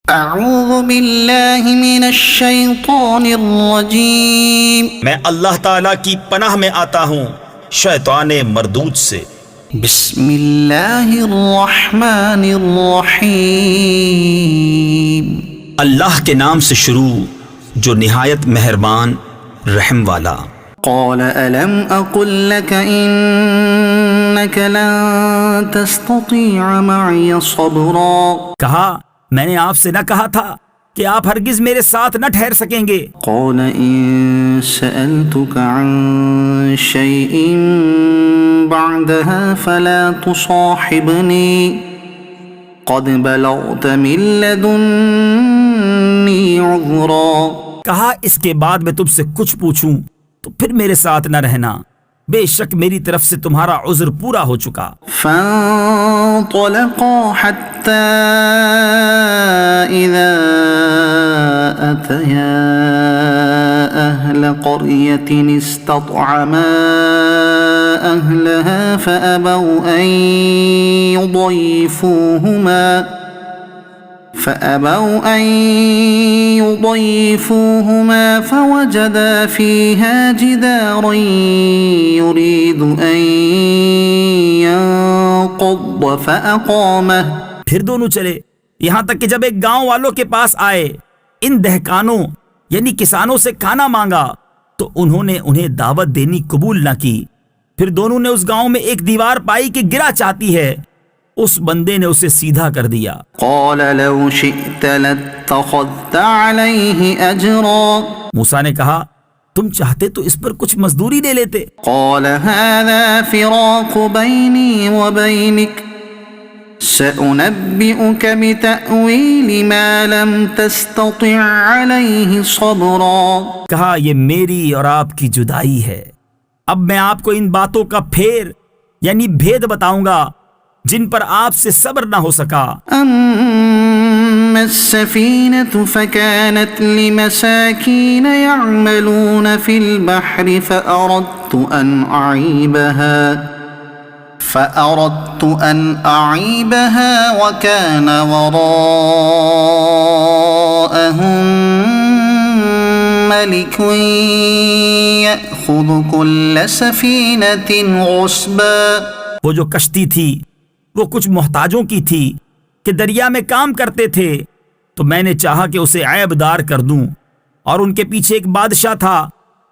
اعوذ باللہ من الشیطان الرجیم، میں اللہ تعالیٰ کی پناہ میں آتا ہوں شیطان مردود سے۔ بسم اللہ الرحمن الرحیم، اللہ کے نام سے شروع جو نہایت مہربان رحم والا۔ قال الم اقل لك انك لن تستطيع معي صبرا، کہا میں نے آپ سے نہ کہا تھا کہ آپ ہرگز میرے ساتھ نہ ٹھہر سکیں گے۔ قال ان سألتك عن شيء بعدها فلا تصاحبني قد بلغت من لدني عذرا، کہا اس کے بعد میں تم سے کچھ پوچھوں تو پھر میرے ساتھ نہ رہنا، بے شک میری طرف سے تمہارا عذر پورا ہو چکا۔ فانطلقا حتى إذا أتيا أهل قرية استطعما أهلها فأبوا أن يضيفوهما فوجدا فيها جدارا يريد أن ينقض فأقامه، پھر دونوں چلے یہاں تک کہ جب ایک گاؤں والوں کے پاس آئے، ان دہقانوں یعنی کسانوں سے کھانا مانگا تو انہوں نے انہیں دعوت دینی قبول نہ کی۔ پھر دونوں نے اس گاؤں میں ایک دیوار پائی کہ گرا چاہتی ہے، اس بندے نے اسے سیدھا کر دیا۔ قال لو شئت لاتخذت عليه اجرا، موسیٰ نے کہا تم چاہتے تو اس پر کچھ مزدوری لے لیتے۔ قال هذا فراق بيني وبينك سأنبئك بتأويل ما لم تستطع عليه صبرا، کہا یہ میری اور آپ کی جدائی ہے، اب میں آپ کو ان باتوں کا پھیر یعنی بھید بتاؤں گا جن پر آپ سے صبر نہ ہو سکا۔ أما السفينة فكانت لمساكين يعملون في البحر فأردت أن أعيبها وكان وراءهم ملك يأخذ كل سفينة غصبا، وہ جو کشتی تھی وہ کچھ محتاجوں کی تھی کہ دریا میں کام کرتے تھے، تو میں نے چاہا کہ اسے عیب دار کر دوں، اور ان کے پیچھے ایک بادشاہ تھا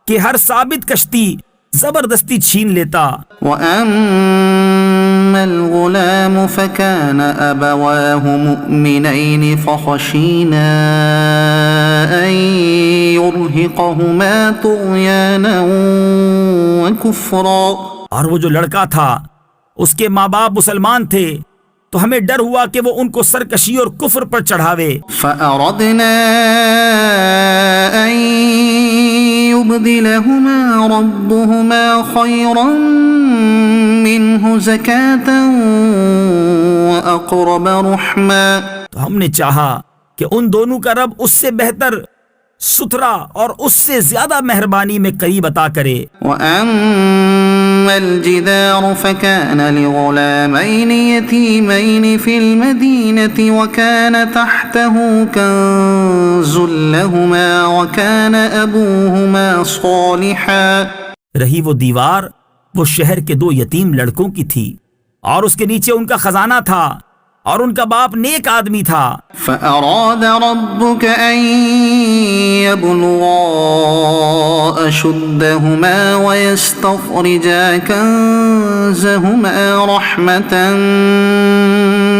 کہ ہر ثابت کشتی زبردستی چھین لیتا۔ وَأَمَّا الْغُلَامُ فَكَانَ أَبَوَاهُ مُؤْمِنَيْنِ فَخَشِينَا أَن يُرْهِقَهُمَا طُغْيَانًا وَكُفْرًا، اور وہ جو لڑکا تھا اس کے ماں باپ مسلمان تھے تو ہمیں ڈر ہوا کہ وہ ان کو سرکشی اور کفر پر چڑھاوے۔ فَأَرَدْنَا أَن يُبْدِلَهُمَا رَبُّهُمَا خَيْرًا مِّنْهُ زَكَاةً وَأَقْرَبَ رُحْمًا، تو ہم نے چاہا کہ ان دونوں کا رب اس سے بہتر ستھرا اور اس سے زیادہ مہربانی میں قریب عطا کرے۔ وَأَمَّا الْجِدَارُ فَكَانَ لِغُلَامَيْنِ يَتِيمَيْنِ فِي الْمَدِينَةِ وَكَانَ تَحْتَهُ كَنْزٌ لَهُمَا وَكَانَ أَبُوهُمَا صَالِحًا، رہی وہ دیوار وہ شہر کے دو یتیم لڑکوں کی تھی، اور اس کے نیچے ان کا خزانہ تھا اور ان کا باپ نیک آدمی تھا۔ فَأَرَادَ رَبُّكَ أَن يَبْلُغَا أَشُدَّهُمَا وَيَسْتَخْرِجَا كَنزَهُمَا رَحْمَةً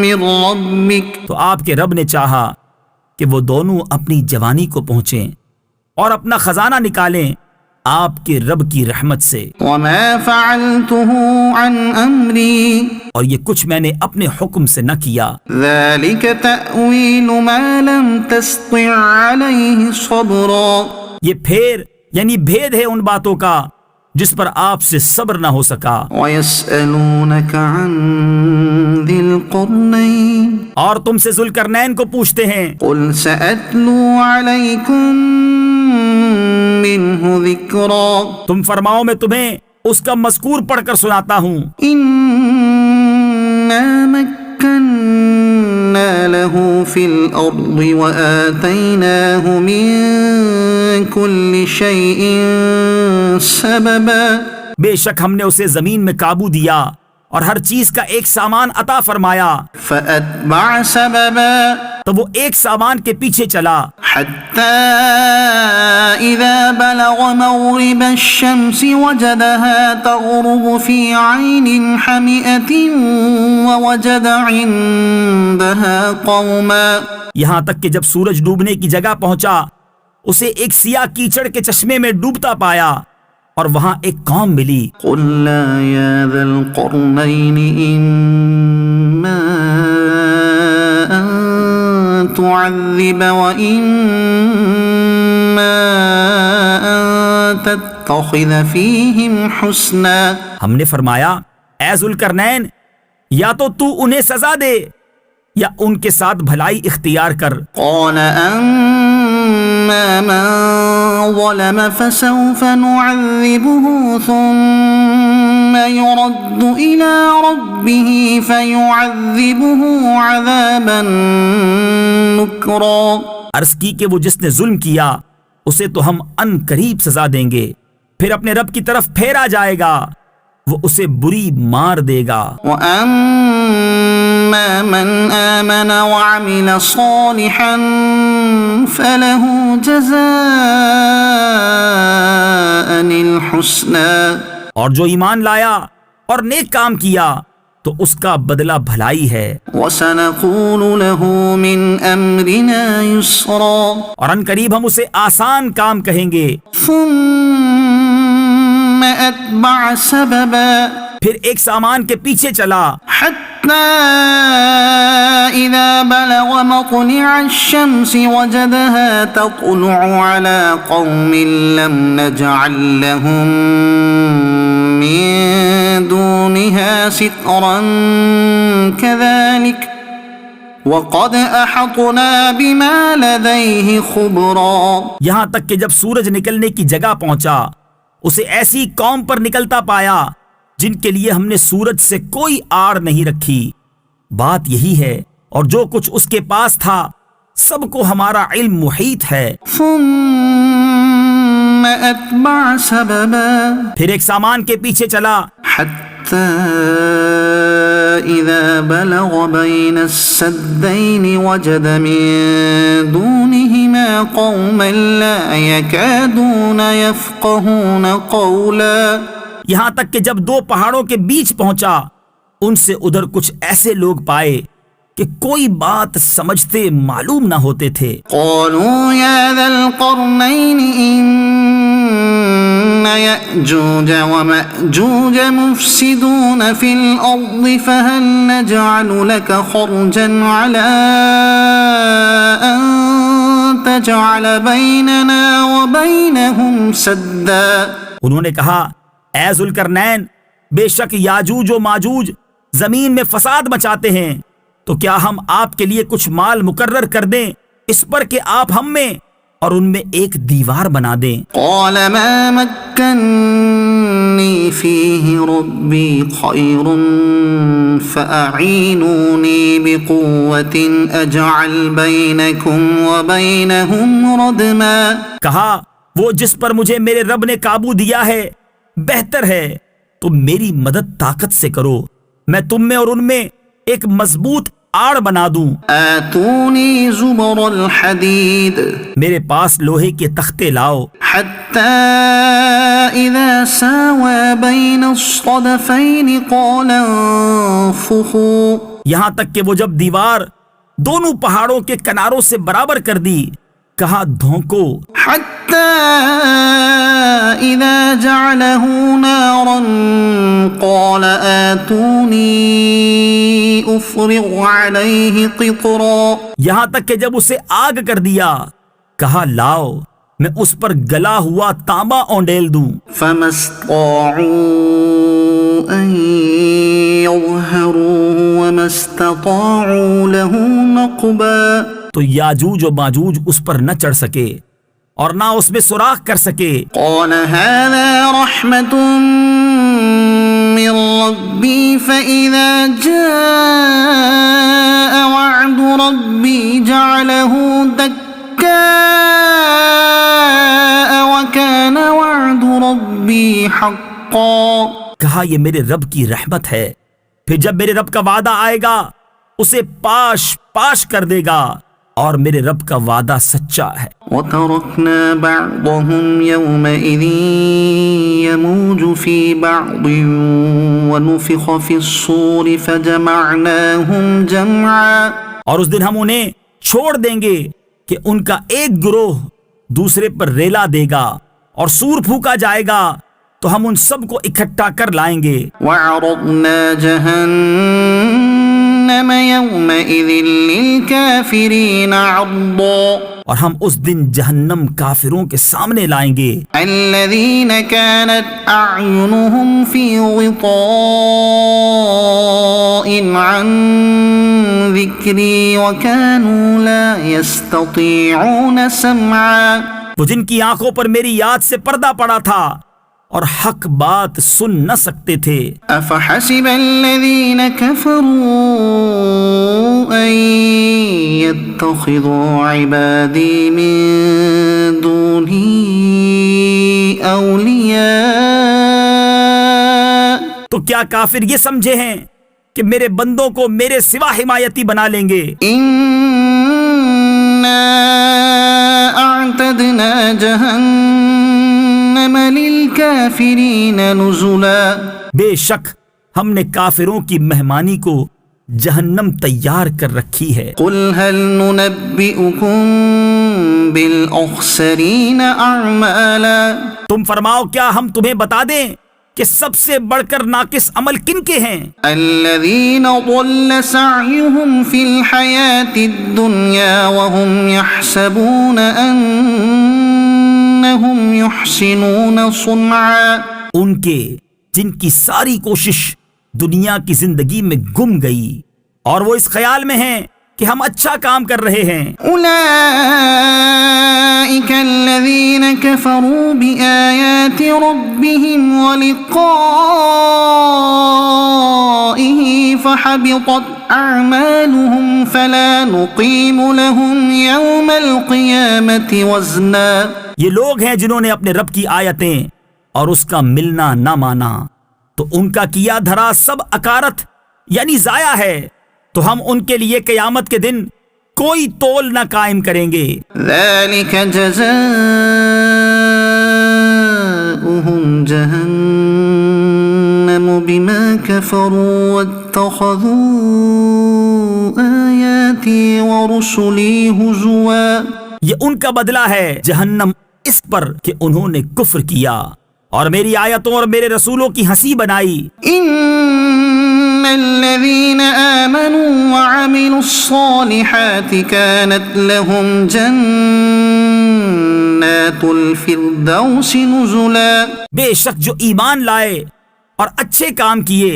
مِّن رَّبِّكَ، تو آپ کے رب نے چاہا کہ وہ دونوں اپنی جوانی کو پہنچیں اور اپنا خزانہ نکالیں آپ کے رب کی رحمت سے۔ وَمَا فَعَلْتُهُ عَنْ أَمْرِي، اور یہ کچھ میں نے اپنے حکم سے نہ کیا۔ ذَلِكَ تَأْوِيلُ مَا لَمْ تَسْطِعْ عَلَيْهِ صَبْرًا، یہ پھیر یعنی بھید ہے ان باتوں کا جس پر آپ سے صبر نہ ہو سکا۔ وَيَسْأَلُونَكَ عَنْ ذِي الْقَرْنَيْنِ، اور تم سے ذوالقرنین کو پوچھتے ہیں، قُلْ سَأَتْلُو عَلَيْكُمْ مِنْهُ ذِكْرًا، تم فرماؤ میں تمہیں اس کا مذکور پڑھ کر سناتا ہوں۔ إِنَّا مَكَّنَّا مكنا له في الأرض وآتيناه من كل شيء سببا بے شک ہم نے اسے زمین میں قابو دیا اور ہر چیز کا ایک سامان عطا فرمایا، فأتبع سببا تو وہ ایک سامان کے پیچھے چلا حتى إذا بلغ مغرب الشمس وجدها تغرب في عين حمئة ووجد عندها قوما یہاں تک کہ جب سورج ڈوبنے کی جگہ پہنچا اسے ایک سیاہ کیچڑ کے چشمے میں ڈوبتا پایا اور وہاں ایک قوم ملی۔ قلنا يا ذا القرنين إما أن تعذب وإما أن تتخذ فيهم حسنا ہم نے فرمایا اے ذوالقرنین یا تو انہیں سزا دے یا ان کے ساتھ بھلائی اختیار کر۔ قال أما من ظلم فسوف نعذبه ثم يرد إلى ربه فيعذبه عذابا نكرا عرض کی کہ وہ جس نے ظلم کیا اسے تو ہم ان قریب سزا دیں گے، پھر اپنے رب کی طرف پھیرا جائے گا، وہ اسے بری مار دے گا۔ وأما من آمن وعمل صالحا فله جزاء الحسنى اور جو ایمان لایا اور نیک کام کیا تو اس کا بدلہ بھلائی ہے، وسنقول له من أمرنا يسرا اور ان قریب ہم اسے آسان کام کہیں گے۔ ثم أتبع سببا پھر ایک سامان کے پیچھے چلا حتى إذا بلغ مطلع الشمس وجدها تطلع على قوم لم نجعل لهم من دونها سترا كذلك وقد أحطنا بما لديه خبرا یہاں تک کہ جب سورج نکلنے کی جگہ پہنچا اسے ایسی قوم پر نکلتا پایا جن کے لیے ہم نے سورج سے کوئی آڑ نہیں رکھی۔ بات یہی ہے اور جو کچھ اس کے پاس تھا سب کو ہمارا علم محیط ہے۔ ثم أتبع سببا پھر ایک سامان کے پیچھے چلا حتى إذا بلغ بين السدين وجد من دونهما قوما لا يكادون يفقهون قولا یہاں تک کہ جب دو پہاڑوں کے بیچ پہنچا ان سے ادھر کچھ ایسے لوگ پائے کہ کوئی بات سمجھتے معلوم نہ ہوتے تھے۔ قالوا يا ذا القرنين إن يأجوج ومأجوج مفسدون في الأرض فهل نجعل لك خرجا على أن تجعل بيننا وبينهم سدا انہوں نے کہا اے ذوالقرنین بے شک یاجوج و ماجوج زمین میں فساد مچاتے ہیں، تو کیا ہم آپ کے لیے کچھ مال مقرر کر دیں اس پر کہ آپ ہم میں اور ان میں ایک دیوار بنا دیں؟ قال ما مكنني فيه ربي خير فأعينوني بقوة أجعل بينكم وبينهم ردما کہا وہ جس پر مجھے میرے رب نے قابو دیا ہے بہتر ہے، تم میری مدد طاقت سے کرو، میں تم میں اور ان میں ایک مضبوط آڑ بنا دوں۔ آتوني زبر الحديد میرے پاس لوہے کے تختے لاؤ حتى إذا ساوى بين الصدفين قال انفخوا یہاں تک کہ وہ جب دیوار دونوں پہاڑوں کے کناروں سے برابر کر دی کہا دھونکو، حتى إذا جعله نارا قال آتوني أفرغ عليه قطرا یہاں تک کہ جب اسے آگ کر دیا کہا لاؤ میں اس پر گلا ہوا تانبا اونڈیل دوں۔ فما استطاعوا أن يظهروه وما استطاعوا له نقبا تو یاجوج و ماجوج اس پر نہ چڑھ سکے اور نہ اس میں سوراخ کر سکے۔ قال هذا رحمة من ربي فإذا جاء وعد ربي جعله دكاء وكان وعد ربي حقا. کہا یہ میرے رب کی رحمت ہے، پھر جب میرے رب کا وعدہ آئے گا اسے پاش پاش کر دے گا، اور میرے رب کا وعدہ سچا ہے. وتركنا بعضهم يومئذ يموج في بعض ونفخ في الصور فجمعناهم جمعا. اور اس دن ہم انہیں چھوڑ دیں گے کہ ان کا ایک گروہ دوسرے پر ریلا دے گا، اور سور پھونکا جائے گا تو ہم ان سب کو اکٹھا کر لائیں گے. وعرضنا جهنم يومئذ للكافرين عرضا. اور ہم اس دن جہنم کافروں کے سامنے لائیں گے. الذين كانت أعينهم في غطاء عن ذكري وكانوا لا يستطيعون سمعا. وہ جن کی آنکھوں پر میری یاد سے پردہ پڑا تھا اور حق بات سن نہ سکتے تھے. أفحسب الذين كفروا أن يتخذوا عبادي من دوني أولياء. تو کیا کافر یہ سمجھے ہیں کہ میرے بندوں کو میرے سوا حمایتی بنا لیں گے؟ إنا أعتدنا جهنم للكافرين نزلا. بے شک ہم نے کافروں کی مہمانی کو جہنم تیار کر رکھی ہے. قل هل ننبئكم بالأخسرين أعمالا. تم فرماؤ کیا ہم تمہیں بتا دیں کہ سب سے بڑھ کر ناقص عمل کن کے ہیں؟ الذين ضل سعيهم في الحياة الدنيا وهم يحسبون أنهم يحسنون صنعا. ان کے جن کی ساری کوشش دنیا کی زندگی میں گم گئی اور وہ اس خیال میں ہیں کہ ہم اچھا کام کر رہے ہیں. أولئك الذين كفروا بآيات ربهم ولقائه فحبطت أعمالهم فلا نقيم لهم يوم القيامة وزنا. یہ لوگ ہیں جنہوں نے اپنے رب کی آیتیں اور اس کا ملنا نہ مانا، تو ان کا کیا دھرا سب اکارت یعنی ضائع ہے، تو ہم ان کے لیے قیامت کے دن کوئی تول نہ قائم کریں گے. ذلك جزاؤهم جهنم بما كفروا واتخذوا آياتي ورسلي هزوا. یہ ان کا بدلہ ہے جہنم اس پر کہ انہوں نے کفر کیا اور میری آیتوں اور میرے رسولوں کی ہنسی بنائی. ان الذين آمنوا وعملوا الصالحات كانت لهم جنات الفردوس نزلا. بے شک جو ایمان لائے اور اچھے کام کیے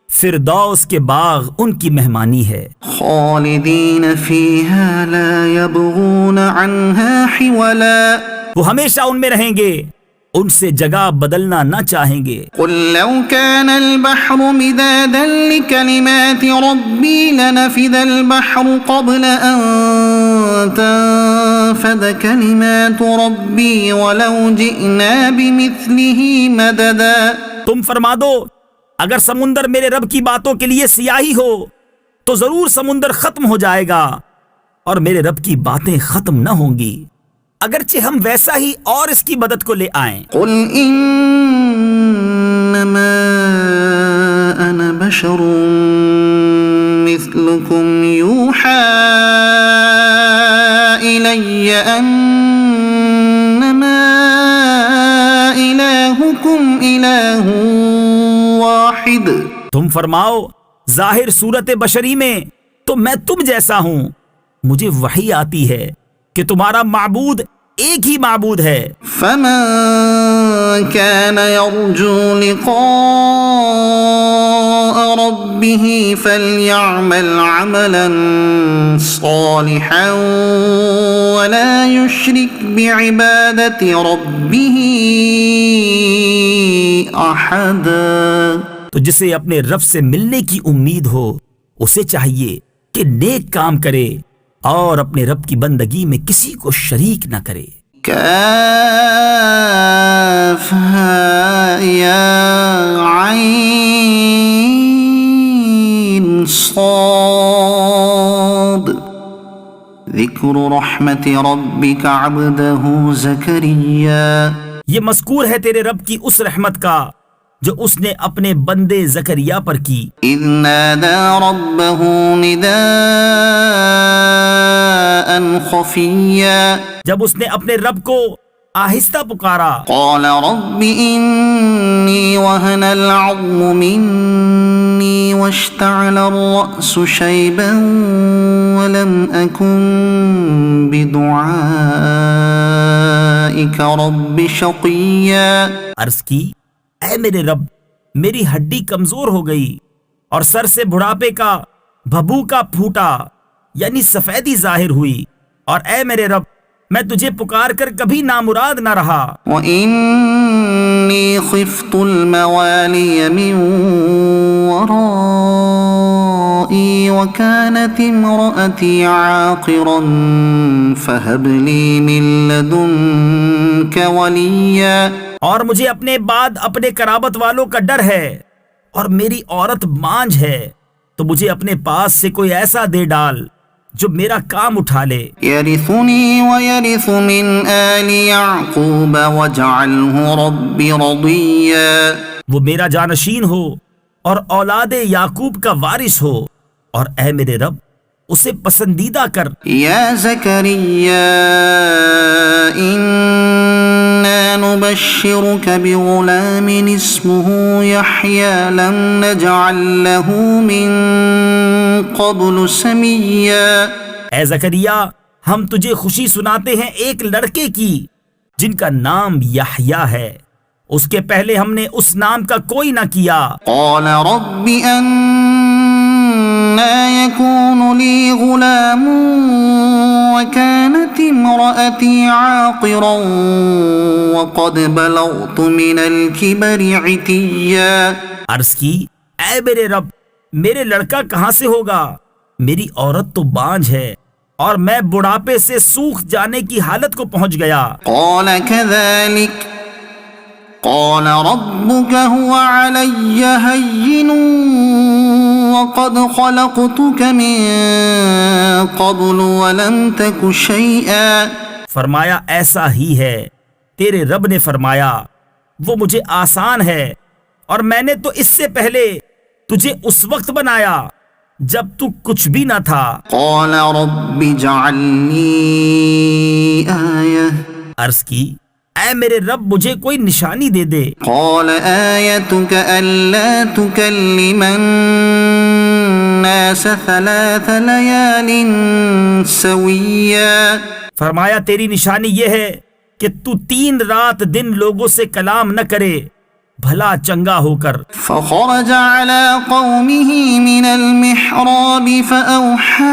فردوس کے باغ ان کی مہمانی ہے. خالدين فيها لا يبغون عنها حولا. وہ ہمیشہ ان میں رہیں گے، ان سے جگہ بدلنا نہ چاہیں گے. قل لو كان البحر مدادا لكلمات ربي لنفد البحر قبل أن تنفد كلمات ربي ولو جئنا بمثله مددا. تم فرما دو اگر سمندر میرے رب کی باتوں کے لیے سیاہی ہو تو ضرور سمندر ختم ہو جائے گا اور میرے رب کی باتیں ختم نہ ہوں گی اگرچہ ہم ویسا ہی اور اس کی مدد کو لے آئیں. قل انما انا بشر مثلكم يوحى الي انما الهكم اله واحد. تم فرماؤ ظاہر صورت بشری میں تو میں تم جیسا ہوں، مجھے وحی آتی ہے کہ تمہارا معبود ایک ہی معبود ہے. فمن كان يرجو لقاء ربه فليعمل عملا صالحا ولا يشرك بعبادة ربه أحدا. تو جسے اپنے رب سے ملنے کی امید ہو اسے چاہیے کہ نیک کام کرے اور اپنے رب کی بندگی میں کسی کو شریک نہ کرے۔ کافہا یا عین صاد ذکر رحمت ربک عبدہ زکریا۔ یہ مذکور ہے تیرے رب کی اس رحمت کا جو اس نے اپنے بندے زکریا پر کی۔ اذ نادى ربه نداء خفيا جب اس نے اپنے رب کو آہستہ پکارا، قال رب إني وهن العظم مني واشتعل الرأس شيبا ولم أكن بدعائك رب شقيا۔ عرض کی، اے میرے رب، میری ہڈی کمزور ہو گئی اور سر سے بڑھاپے کا بھبوکا پھوٹا یعنی سفیدی ظاہر ہوئی، اور اے میرے رب میں تجھے پکار کر کبھی نامراد نہ رہا۔ وَإِنِّي خِفْتُ الْمَوَالِيَ مِنْ وَرَائِي وَكَانَتِ امْرَأَتِي عَاقِرًا فَهَبْ لِي مِن لَّدُنكَ وَلِيًّا۔ اور مجھے اپنے بعد اپنے قرابت والوں کا ڈر ہے اور میری عورت بانجھ ہے، تو مجھے اپنے پاس سے کوئی ایسا دے ڈال جو میرا کام اٹھا لے۔ يَرِثُنِي وَيَرِثُ مِنْ آلِ يَعْقُوبَ وَاجْعَلْهُ رَبِّ رَضِيًّا۔ وہ میرا جانشین ہو اور اولاد یعقوب کا وارث ہو، اور اے میرے رب اسے پسندیدہ کر۔ يَا زَكَرِيَّا إِنَّا نُبَشِّرُكَ بِغُلَامٍ اسْمُهُ يَحْيَىٰ لَمْ نَجْعَل لَّهُ مِن قَبْلُ سَمِيًّا۔ اے زکریا، ہم تجھے خوشی سناتے ہیں ایک لڑکے کی جن کا نام یحییٰ ہے، اس کے پہلے ہم نے اس نام کا کوئی نہ کیا۔ قال رب أَنَّىٰ يَكُونُ لِي غُلَامٌ وَكَانَتِ امْرَأَتِي عَاقِرًا وَقَدْ بَلَغْتُ مِنَ الْكِبَرِ عِتِيًّا۔ عرض کی، اے میرے رب، میرے لڑکا کہاں سے ہوگا؟ میری عورت تو بانجھ ہے اور میں بڑھاپے سے سوکھ جانے کی حالت کو پہنچ گیا۔ قال كذلك قال ربك هو علي هين وقد خلقتك من قبل ولم تك شيئا۔ فرمایا ایسا ہی ہے، تیرے رب نے فرمایا وہ مجھے آسان ہے، اور میں نے تو اس سے پہلے تجھے اس وقت بنایا جب تو کچھ بھی نہ تھا۔ قال رب اجعل لي آية۔ عرض کی، اے میرے رب مجھے کوئی نشانی دے دے۔ قال آيتك ألا تكلم الناس 3 ليال سويا۔ فرمایا تیری نشانی یہ ہے کہ تو 3 رات دن لوگوں سے کلام نہ کرے بھلا چنگا ہو کر۔ فخرج على قومه من المحراب فأوحى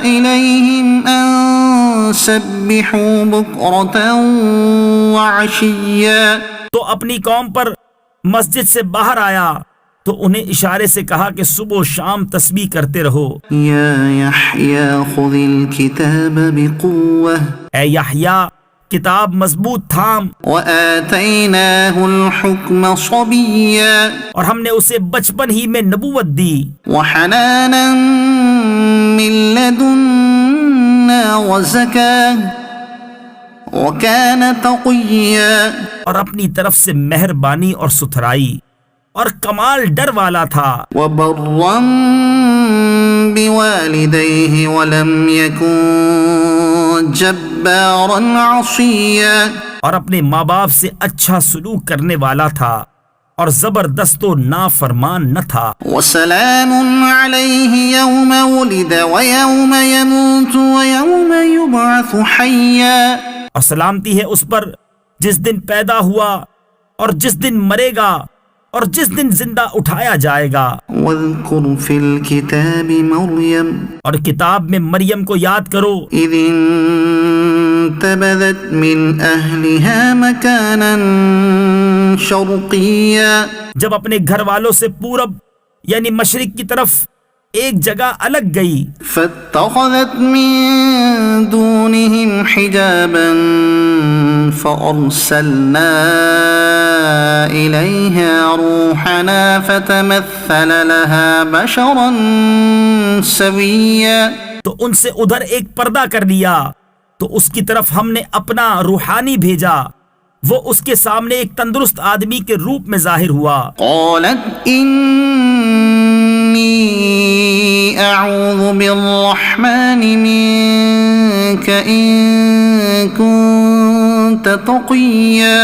إليهم أن سبحوا بكرة وعشيا۔ تو اپنی قوم پر مسجد سے باہر آیا تو انہیں اشارے سے کہا کہ صبح و شام تسبیح کرتے رہو۔ يا يحيى خذ الكتاب بقوة اے یحییٰ، کتاب مضبوط تھام، وآتيناه الحكم صبيا۔ اور ہم نے اسے بچپن ہی میں نبوت دی، وحنانا من لدنا وزكاة وكان تقيا۔ اور اپنی طرف سے مہربانی اور ستھرائی اور کمال ڈر والا تھا۔ وبرا بوالديه ولم يكن جبارا عصيا۔ اور اپنے ماں باپ سے اچھا سلوک کرنے والا تھا اور زبردست و نافرمان نہ تھا۔ وسلام عليه يوم ولد ويوم يموت ويوم يبعث حيا۔ اور سلامتی ہے اس پر جس دن پیدا ہوا اور جس دن مرے گا اور جس دن زندہ اٹھایا جائے گا۔ واذكر في الكتاب مريم اور کتاب میں مریم کو یاد کرو، إذ انتبذت من أهلها مكانا شرقيا جب اپنے گھر والوں سے پورب یعنی مشرق کی طرف ایک جگہ الگ گئی، فاتخذت من دونهم حجابا فأرسلنا إليها روحنا فتمثل لها بشرا سويا تو ان سے ادھر ایک پردہ کر لیا، تو اس کی طرف ہم نے اپنا روحانی بھیجا، وہ اس کے سامنے ایک تندرست آدمی کے روپ میں ظاہر ہوا۔ قالت إني أعوذ بالرحمن منك إن كنت تقيا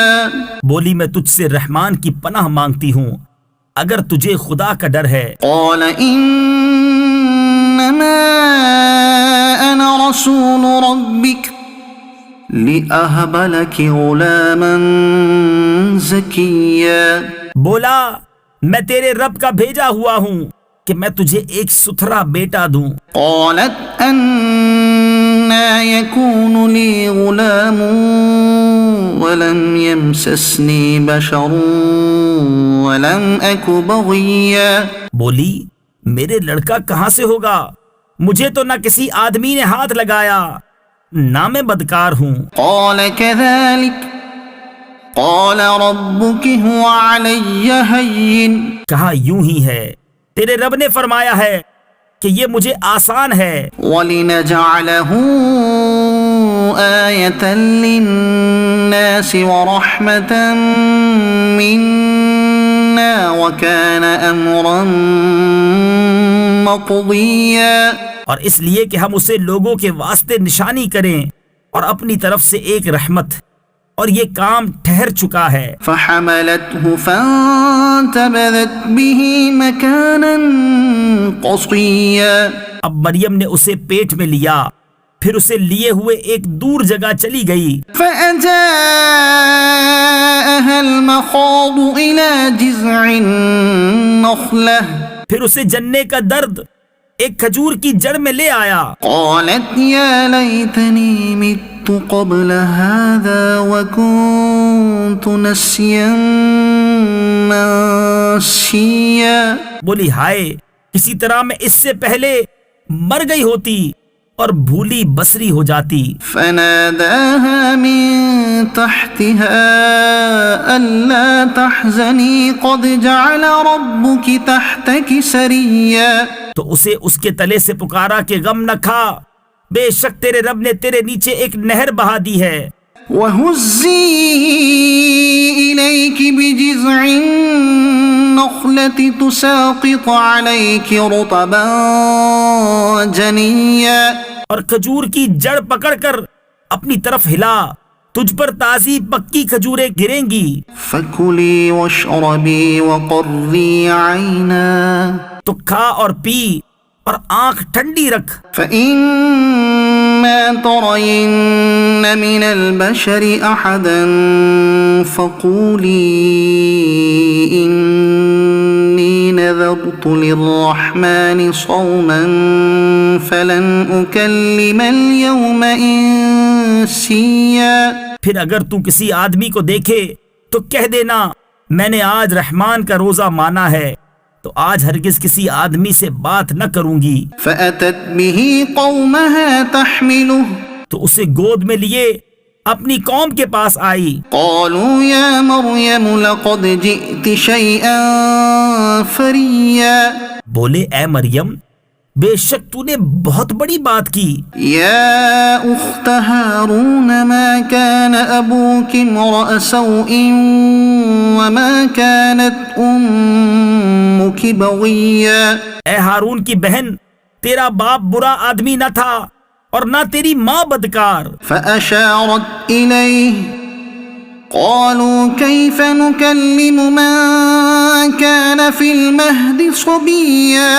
بولی میں تجھ سے رحمان کی پناہ مانگتی ہوں اگر تجھے خدا کا ڈر ہے۔ قال إنما أنا رسول ربك لأهب لك غلاما زكيا بولا میں تیرے رب کا بھیجا ہوا ہوں کہ میں تجھے ایک ستھرا بیٹا دوں۔ قالت أنى يكون لي غلام ولم يمسسني بشر ولم أك بغيا بولی میرے لڑکا کہاں سے ہوگا، مجھے تو نہ کسی آدمی نے ہاتھ لگایا نہ میں بدکار ہوں۔ قال كذلك قال ربك هو علي هين کہا یوں ہی ہے، تیرے رب نے فرمایا ہے کہ یہ مجھے آسان ہے، ولنجعله آية للناس ورحمة منا وكان أمرا مقضيا اور اس لیے کہ ہم اسے لوگوں کے واسطے نشانی کریں اور اپنی طرف سے ایک رحمت، اور یہ کام ٹھہر چکا ہے۔ فحملته فانتبذت به مكانا قصيا اب مریم نے اسے پیٹ میں لیا، پھر اسے لیے ہوئے ایک دور جگہ چلی گئی۔ فأجاءها المخاض إلى جذع النخلة پھر اسے جننے کا درد ایک کھجور کی جڑ میں لے آیا۔ قالت يا ليتني مت قبل هذا وكنت نسيا منسيا بولی ہائے کسی طرح میں اس سے پہلے مر گئی ہوتی اور بھولی بسری ہو جاتی۔ فناداها من تحتها ألا تحزني قد جعل ربك تحتك سريا تو اسے اس کے تلے سے پکارا کہ غم نہ کھا، بے شک تیرے رب نے تیرے نیچے ایک نہر بہا دی ہے۔ وهزي إليك بجذع النخلة تساقط عليك رطبا جنيا اور کھجور کی جڑ پکڑ کر اپنی طرف ہلا، تجھ پر تازی پکی کھجوریں گریں گی۔ فكلي واشربي وقري عينا تو کھا اور پی اور آنکھ ٹھنڈی رکھ۔ فإما ترين من البشر أحدا فقولي إني نذرت للرحمن صوما فلن أكلم اليوم إنسيا پھر اگر تو کسی آدمی کو دیکھے تو کہہ دینا میں نے آج رحمان کا روزہ مانا ہے، تو آج ہرگز کسی آدمی سے بات نہ کروں گی۔ فأتت به قومها تحمله تو اسے گود میں لیے اپنی قوم کے پاس آئی۔ قالوا يا مريم لقد جئت شيئا فريا بولے اے مریم بے شک تو نے بہت بڑی بات کی۔ يا أخت هارون ما كان أبوك امرأ سوء وما كانت أمك بغيا اے ہارون کی بہن تیرا باپ برا آدمی نہ تھا اور نہ تیری ماں بدکار۔ فأشارت إليه قالوا كيف نكلم من كان في المهد صبيا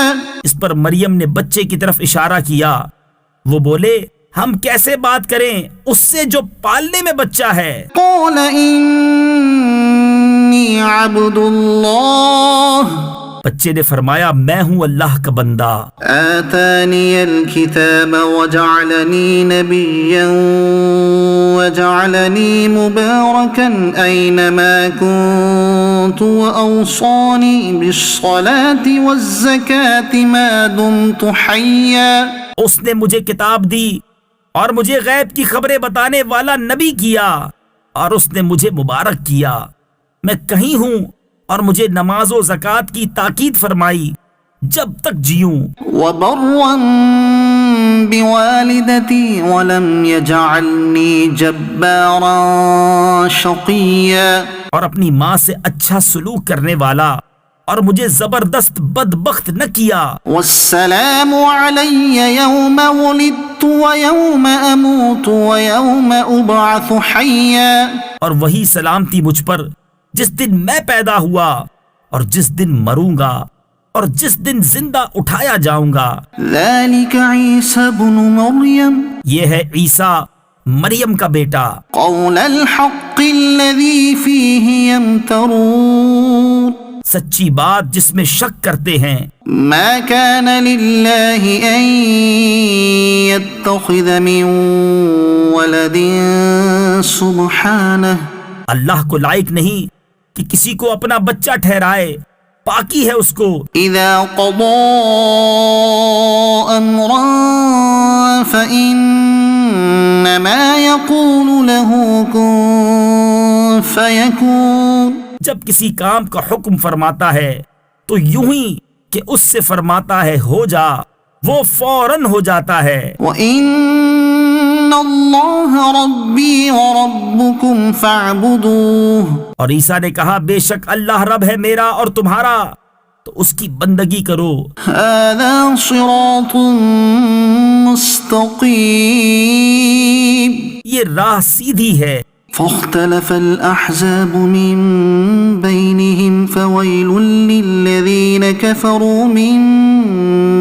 اس پر مریم نے بچے کی طرف اشارہ کیا، وہ بولے ہم کیسے بات کریں اس سے جو پالنے میں بچہ ہے۔ قال إني إني عبد الله بچے نے فرمایا میں ہوں اللہ کا بندہ، آتاني الكتاب وجعلني نبيا وجعلني مباركا أينما كنت وأوصاني بالصلاة والزكاة ما دمت حيا. اس نے مجھے کتاب دی اور مجھے غیب کی خبریں بتانے والا نبی کیا، اور اس نے مجھے مبارک کیا میں کہیں ہوں، اور مجھے نماز و زکوٰۃ کی تاکید فرمائی جب تک جیوں. وبرا بوالدتي ولم يجعلني جبارا شقيا. اور اپنی ماں سے اچھا سلوک کرنے والا اور مجھے زبردست بدبخت نہ کیا. والسلام علي يوم ولدت ويوم أموت ويوم أبعث حيا. اور وہی سلامتی مجھ پر جس دن میں پیدا ہوا اور جس دن مروں گا اور جس دن زندہ اٹھایا جاؤں گا. ذلك عيسى بن مريم یہ ہے عیسیٰ مریم کا بیٹا، قول الحق الذي فيه يمترون. سچی بات جس میں شک کرتے ہیں. ما كان لله أن يتخذ من ولد سبحانه. اللہ کو لائق نہیں کہ کسی کو اپنا بچہ ٹھہرائے، پاکی ہے اس کو. إذا قضى أمرا فإنما يقول له كن فيكون. جب کسی کام کا حکم فرماتا ہے تو یوں ہی کہ اس سے فرماتا ہے ہو جا، وہ فوراً ہو جاتا ہے. وَإِنَّ اللَّهَ رَبِّي وَرَبُّكُمْ فَاعْبُدُوهُ. اور عیسیٰ نے کہا بے شک اللہ رب ہے میرا اور تمہارا، تو اس کی بندگی کرو. هَذَا صِرَاطٌ مُسْتَقِيمٌ. یہ راہ سیدھی ہے. فاختلف الأحزاب من بينهم فويل للذين كفروا من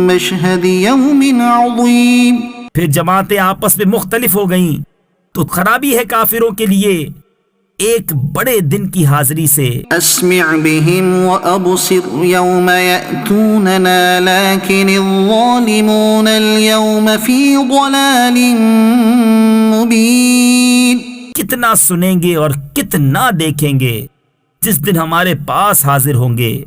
مشهد يوم عظيم. پھر جماعتیں آپس میں مختلف ہو گئیں تو خرابی ہے کافروں کے لیے ایک بڑے دن کی حاضری سے. أسمع بهم وأبصر يوم يأتوننا لكن الظالمون اليوم في ضلال مبين. کتنا سنیں گے اور کتنا دیکھیں گے جس دن ہمارے پاس حاضر ہوں گے،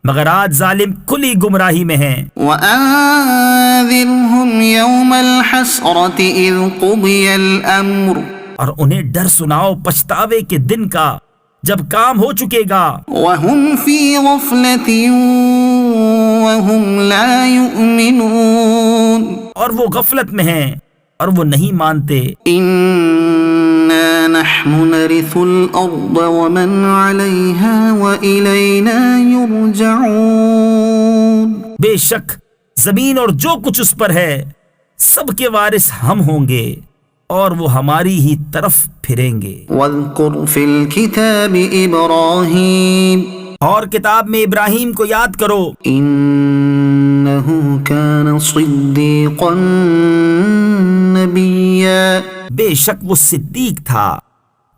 مگر آج ظالم کھلی گمراہی میں ہیں. وَأَنذِرْهُمْ يَوْمَ الْحَسْرَةِ إِذْ قُضِيَ الْأَمْرُ. اور انہیں ڈر سناؤ پچھتاوے کے دن کا جب کام ہو چکے گا. وَهُمْ فِي غَفْلَةٍ وَهُمْ لَا يُؤْمِنُونَ. اور وہ غفلت میں ہیں اور وہ نہیں مانتے. إِنَّا نَحْنُ نَرِثُ الْأَرْضَ وَمَنْ عَلَيْهَا وَإِلَيْنَا يُرْجَعُونَ. بے شک زمین اور جو کچھ اس پر ہے سب کے وارث ہم ہوں گے اور وہ ہماری ہی طرف پھریں گے. وَاذْكُرْ فِي الْكِتَابِ إِبْرَاهِيمَ. اور کتاب میں ابراہیم کو یاد کرو، إِنَّهُ كَانَ صِدِّيقًا نَبِيًّا. بے شک وہ صدیق تھا،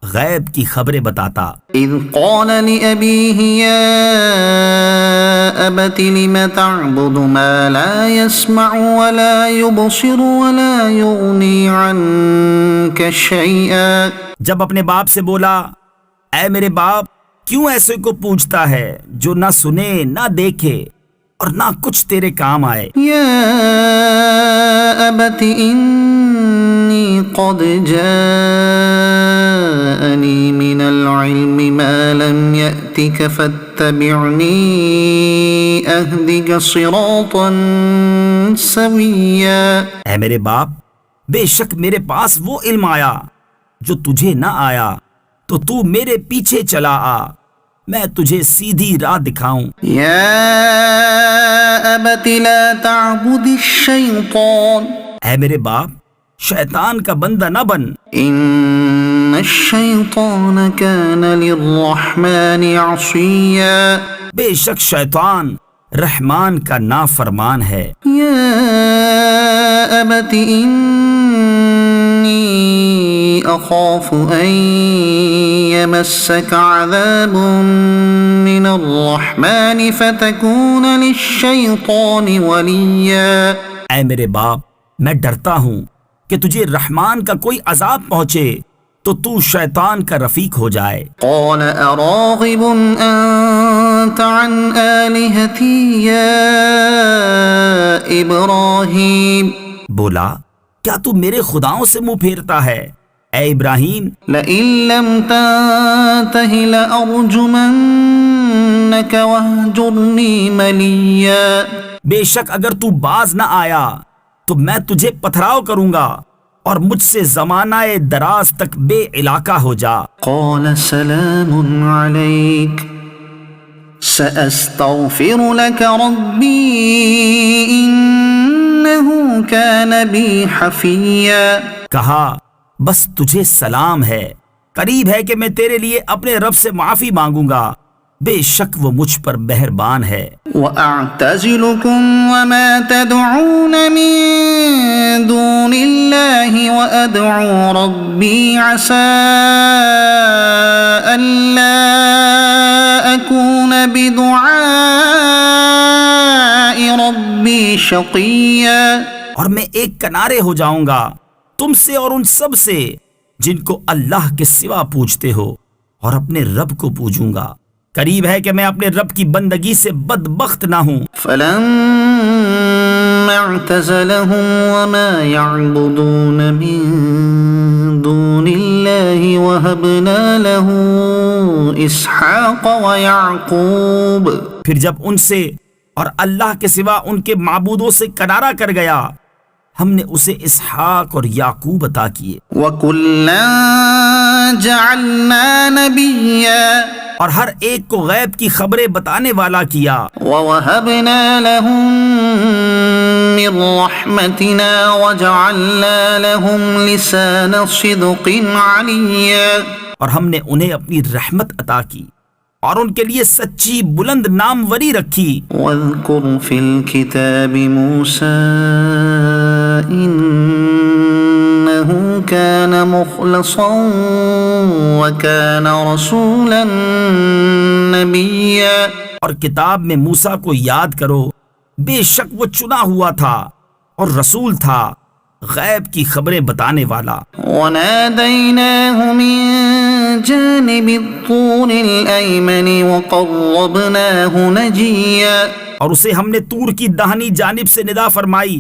غیب کی خبریں بتاتا. إِذْ قَالَ لِأَبِيهِ يَا أَبَتِ لِمَ تَعْبُدُ مَا لَا يَسْمَعُ وَلَا يُبْصِرُ وَلَا يُغْنِي عَنكَ شَيْئًا. جب اپنے باپ سے بولا اے میرے باپ کیوں ایسے کو پوچھتا ہے جو نہ سنے نہ دیکھے اور نہ کچھ تیرے کام آئے. يَا أَبَتِ إِنِّي قَدْ جَاءَنِي مِنَ الْعِلْمِ مَا لَمْ يَأْتِكَ فَاتَّبِعْنِي أَهْدِكَ صِرَاطًا سَوِيًّا. اے میرے باپ بے شک میرے پاس وہ علم آیا جو تجھے نہ آیا، تو تو میرے پیچھے چلا آ، میں تجھے سیدھی راہ دکھاؤں. يَا أَبَتِ لَا تَعْبُدِ الشَّيْطَانَ. اے میرے باپ شیطان کا بندہ نہ بن، إِنَّ الشَّيْطَانَ كَانَ لِلرَّحْمَنِ عَصِيًّا. بے شک شیطان رحمان کا نافرمان ہے. يَا أَبَتِ إِنِّي أخاف أن يمسك عذاب من الرحمن فتكون للشيطان وليا. اے میرے باپ، میں ڈرتا ہوں کہ تجھے رحمان کا کوئی عذاب پہنچے تو تو شیطان کا رفیق ہو جائے. قال أراغب أنت عن آلهتي يا إبراهيم. بولا، کیا تو میرے خداؤں سے منہ پھیرتا ہے اے ابراہیم؟ لئن لم تنته لأرجمنك واهجرني مليا. بے شک اگر تو باز نہ آیا تو میں تجھے پتھراؤ کروں گا اور مجھ سے زمانہ دراز تک بے علاقہ ہو جا. قال سلام عليك سأستغفر لك ربي إنه كان بي حفيا. کہا بس تجھے سلام ہے، قریب ہے کہ میں تیرے لیے اپنے رب سے معافی مانگوں گا، بے شک وہ مجھ پر مہربان ہے. وأعتزلكم وما تدعون من دون الله وأدعو ربي عسى ألا أكون بدعاء ربي شقيا. اور میں ایک کنارے ہو جاؤں گا تم سے اور ان سب سے جن کو اللہ کے سوا پوجتے ہو، اور اپنے رب کو پوجوں گا، قریب ہے کہ میں اپنے رب کی بندگی سے بدبخت نہ ہوں. فلما اعتزلهم وما يعبدون من دون الله وهبنا له اسحاق ويعقوب. پھر جب ان سے اور اللہ کے سوا ان کے معبودوں سے کنارہ کر گیا، ہم نے اسے اسحاق اور یعقوب عطا کیے. وَكُلًّا جَعَلْنَا نَبِيًّا. اور ہر ایک کو غیب کی خبریں بتانے والا کیا. وَوَهَبْنَا لَهُم مِّن رَّحْمَتِنَا وَجَعَلْنَا لَهُمْ لِسَانَ صِدْقٍ عَلِيًّا. اور ہم نے انہیں اپنی رحمت عطا کی اور ان کے لیے سچی بلند ناموری رکھی. وَاذْكُرْ فِي الْكِتَابِ مُوسَىٰ إِنَّهُ كَانَ مُخْلَصًا وَكَانَ رَسُولًا نَبِيًّا. اور کتاب میں موسیٰ کو یاد کرو، بے شک وہ چنا ہوا تھا اور رسول تھا، غیب کی خبریں بتانے والا. وَنَادَيْنَاهُ مِن جَانِبِ الطُّورِ الْأَيْمَنِ وَقَرَّبْنَاهُ نَجِيًّا. اور اسے ہم نے طور کی داہنی جانب سے ندا فرمائی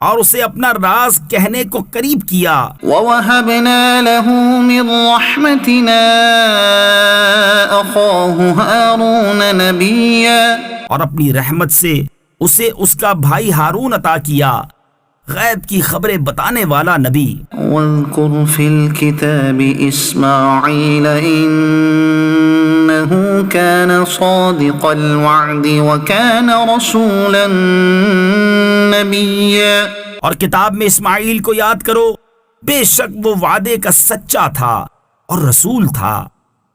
اور اسے اپنا راز کہنے کو قریب کیا. وَوَهَبْنَا لَهُ مِن رَّحْمَتِنَا أَخَاهُ هَارُونَ نَبِيًّا. اور اپنی رحمت سے اسے اس کا بھائی ہارون عطا کیا، غیب کی خبریں بتانے والا نبی. وَاذْكُرْ فِي الْكِتَابِ إِسْمَاعِيلَ إِنَّهُ كَانَ صَادِقَ الْوَعْدِ وَكَانَ رَسُولًا نَبِيًّا. اور کتاب میں اسماعیل کو یاد کرو، بے شک وہ وعدے کا سچا تھا اور رسول تھا،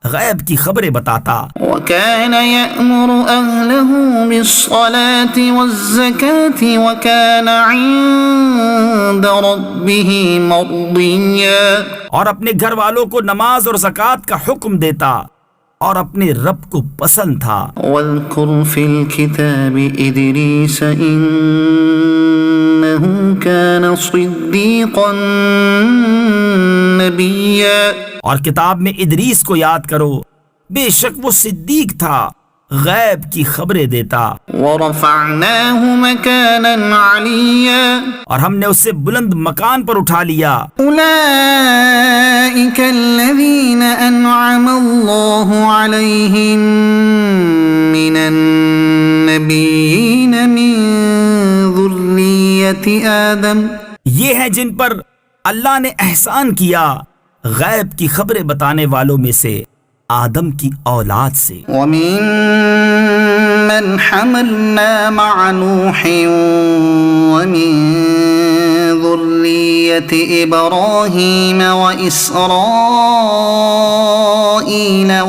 غیب کی خبریں بتاتا. وَكَانَ يَأْمُرُ أَهْلَهُ بِالصَّلَاةِ وَالزَّكَاةِ وَكَانَ عِندَ رَبِّهِ مَرْضِيًّا. اور اپنے گھر والوں کو نماز اور زکوٰۃ کا حکم دیتا اور اپنے رب کو پسند تھا. وَاذْكُرْ فِي الْكِتَابِ إِدْرِيسَ إِنَّهُ كَانَ صِدِّيقًا نَبِيًّا. اور کتاب میں ادریس کو یاد کرو، بے شک وہ صدیق تھا، غیب کی خبریں دیتا. وَرَفَعْنَاهُ مَكَانًا عَلِيًّا. اور ہم نے اسے بلند مکان پر اٹھا لیا. أُولَئِكَ الَّذِينَ أَنْعَمَ اللَّهُ عَلَيْهِمْ مِنَ النَّبِيِّينَ مِن ذُرِّيَّةِ آدَمَ. یہ ہیں جن پر اللہ نے احسان کیا غیب کی خبریں بتانے والوں میں سے، آدم کی اولاد سے. وَمِن مَّنْ حَمَلْنَا مَعَ نُوحٍ وَمِن ذُرِّيَّةِ إِبْرَاهِيمَ وَإِسْرَائِيلَ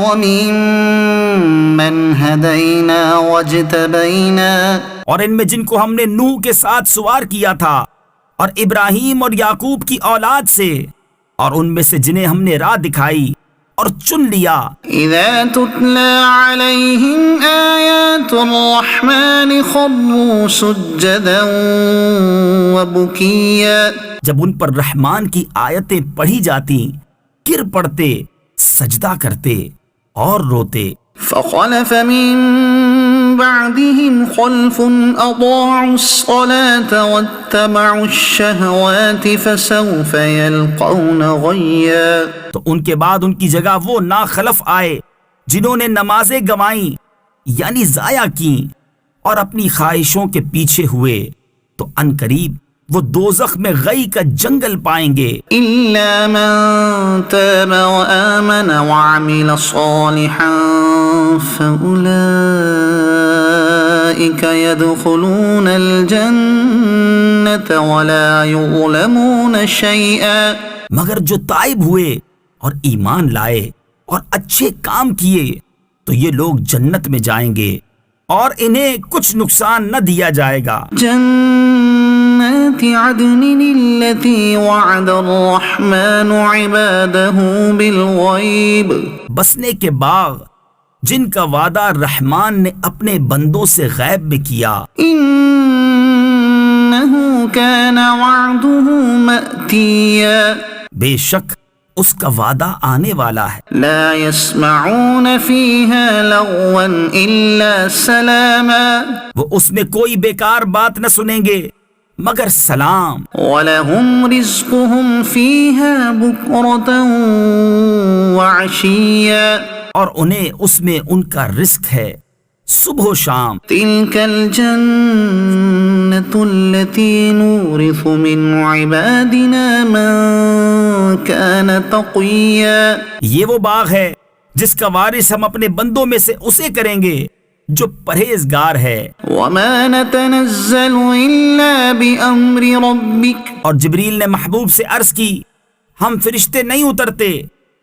وَمِن مَّنْ هَدَيْنَا وَاجْتَبَيْنَا. اور ان میں جن کو ہم نے نوح کے ساتھ سوار کیا تھا، اور ابراہیم اور یعقوب کی اولاد سے، اور ان میں سے جنہیں ہم نے راہ دکھائی اور چن لیا، إذا تتلى عليهم آيات الرحمن خروا سجدا وبكيا، جب ان پر رحمان کی آیتیں پڑھی جاتی گر پڑتے، سجدہ کرتے اور روتے۔ فخلف من بعدهم خلف أضاعوا الصلاة واتبعوا الشهوات فسوف يلقون غيا۔ تو ان کے بعد ان کی جگہ وہ ناخلف آئے جنہوں نے نمازیں گنوائیں یعنی ضائع کیں اور اپنی خواہشوں کے پیچھے ہوئے، تو عنقریب وہ دوزخ میں غی کا جنگل پائیں گے۔ إلا من تاب وآمن وعمل صالحا فأولئك يدخلون الجنة ولا يظلمون شيئا، مگر جو تائب ہوئے اور ایمان لائے اور اچھے کام کیے تو یہ لوگ جنت میں جائیں گے اور انہیں کچھ نقصان نہ دیا جائے گا۔ جنات عدن التي وعد الرحمن عباده بالغيب، بسنے کے باغ جن کا وعدہ رحمان نے اپنے بندوں سے غیب میں کیا، إنه كان وعده مأتيا، بے شک اس کا وعدہ آنے والا ہے۔ لا يسمعون فيها لغوا إلا سلاما، وہ اس میں کوئی بیکار بات نہ سنیں گے مگر سلام، ولهم رزقهم فيها بكرة وعشيا، اور انہیں اس میں ان کا رزق ہے صبح و شام۔ تلك الجنة التي نورث من عبادنا من كان تقيا، یہ وہ باغ ہے جس کا وارث ہم اپنے بندوں میں سے اسے کریں گے جو پرہیزگار ہے۔ وما نتنزل إلا بأمر ربك، اور جبریل نے محبوب سے عرض کی ہم فرشتے نہیں اترتے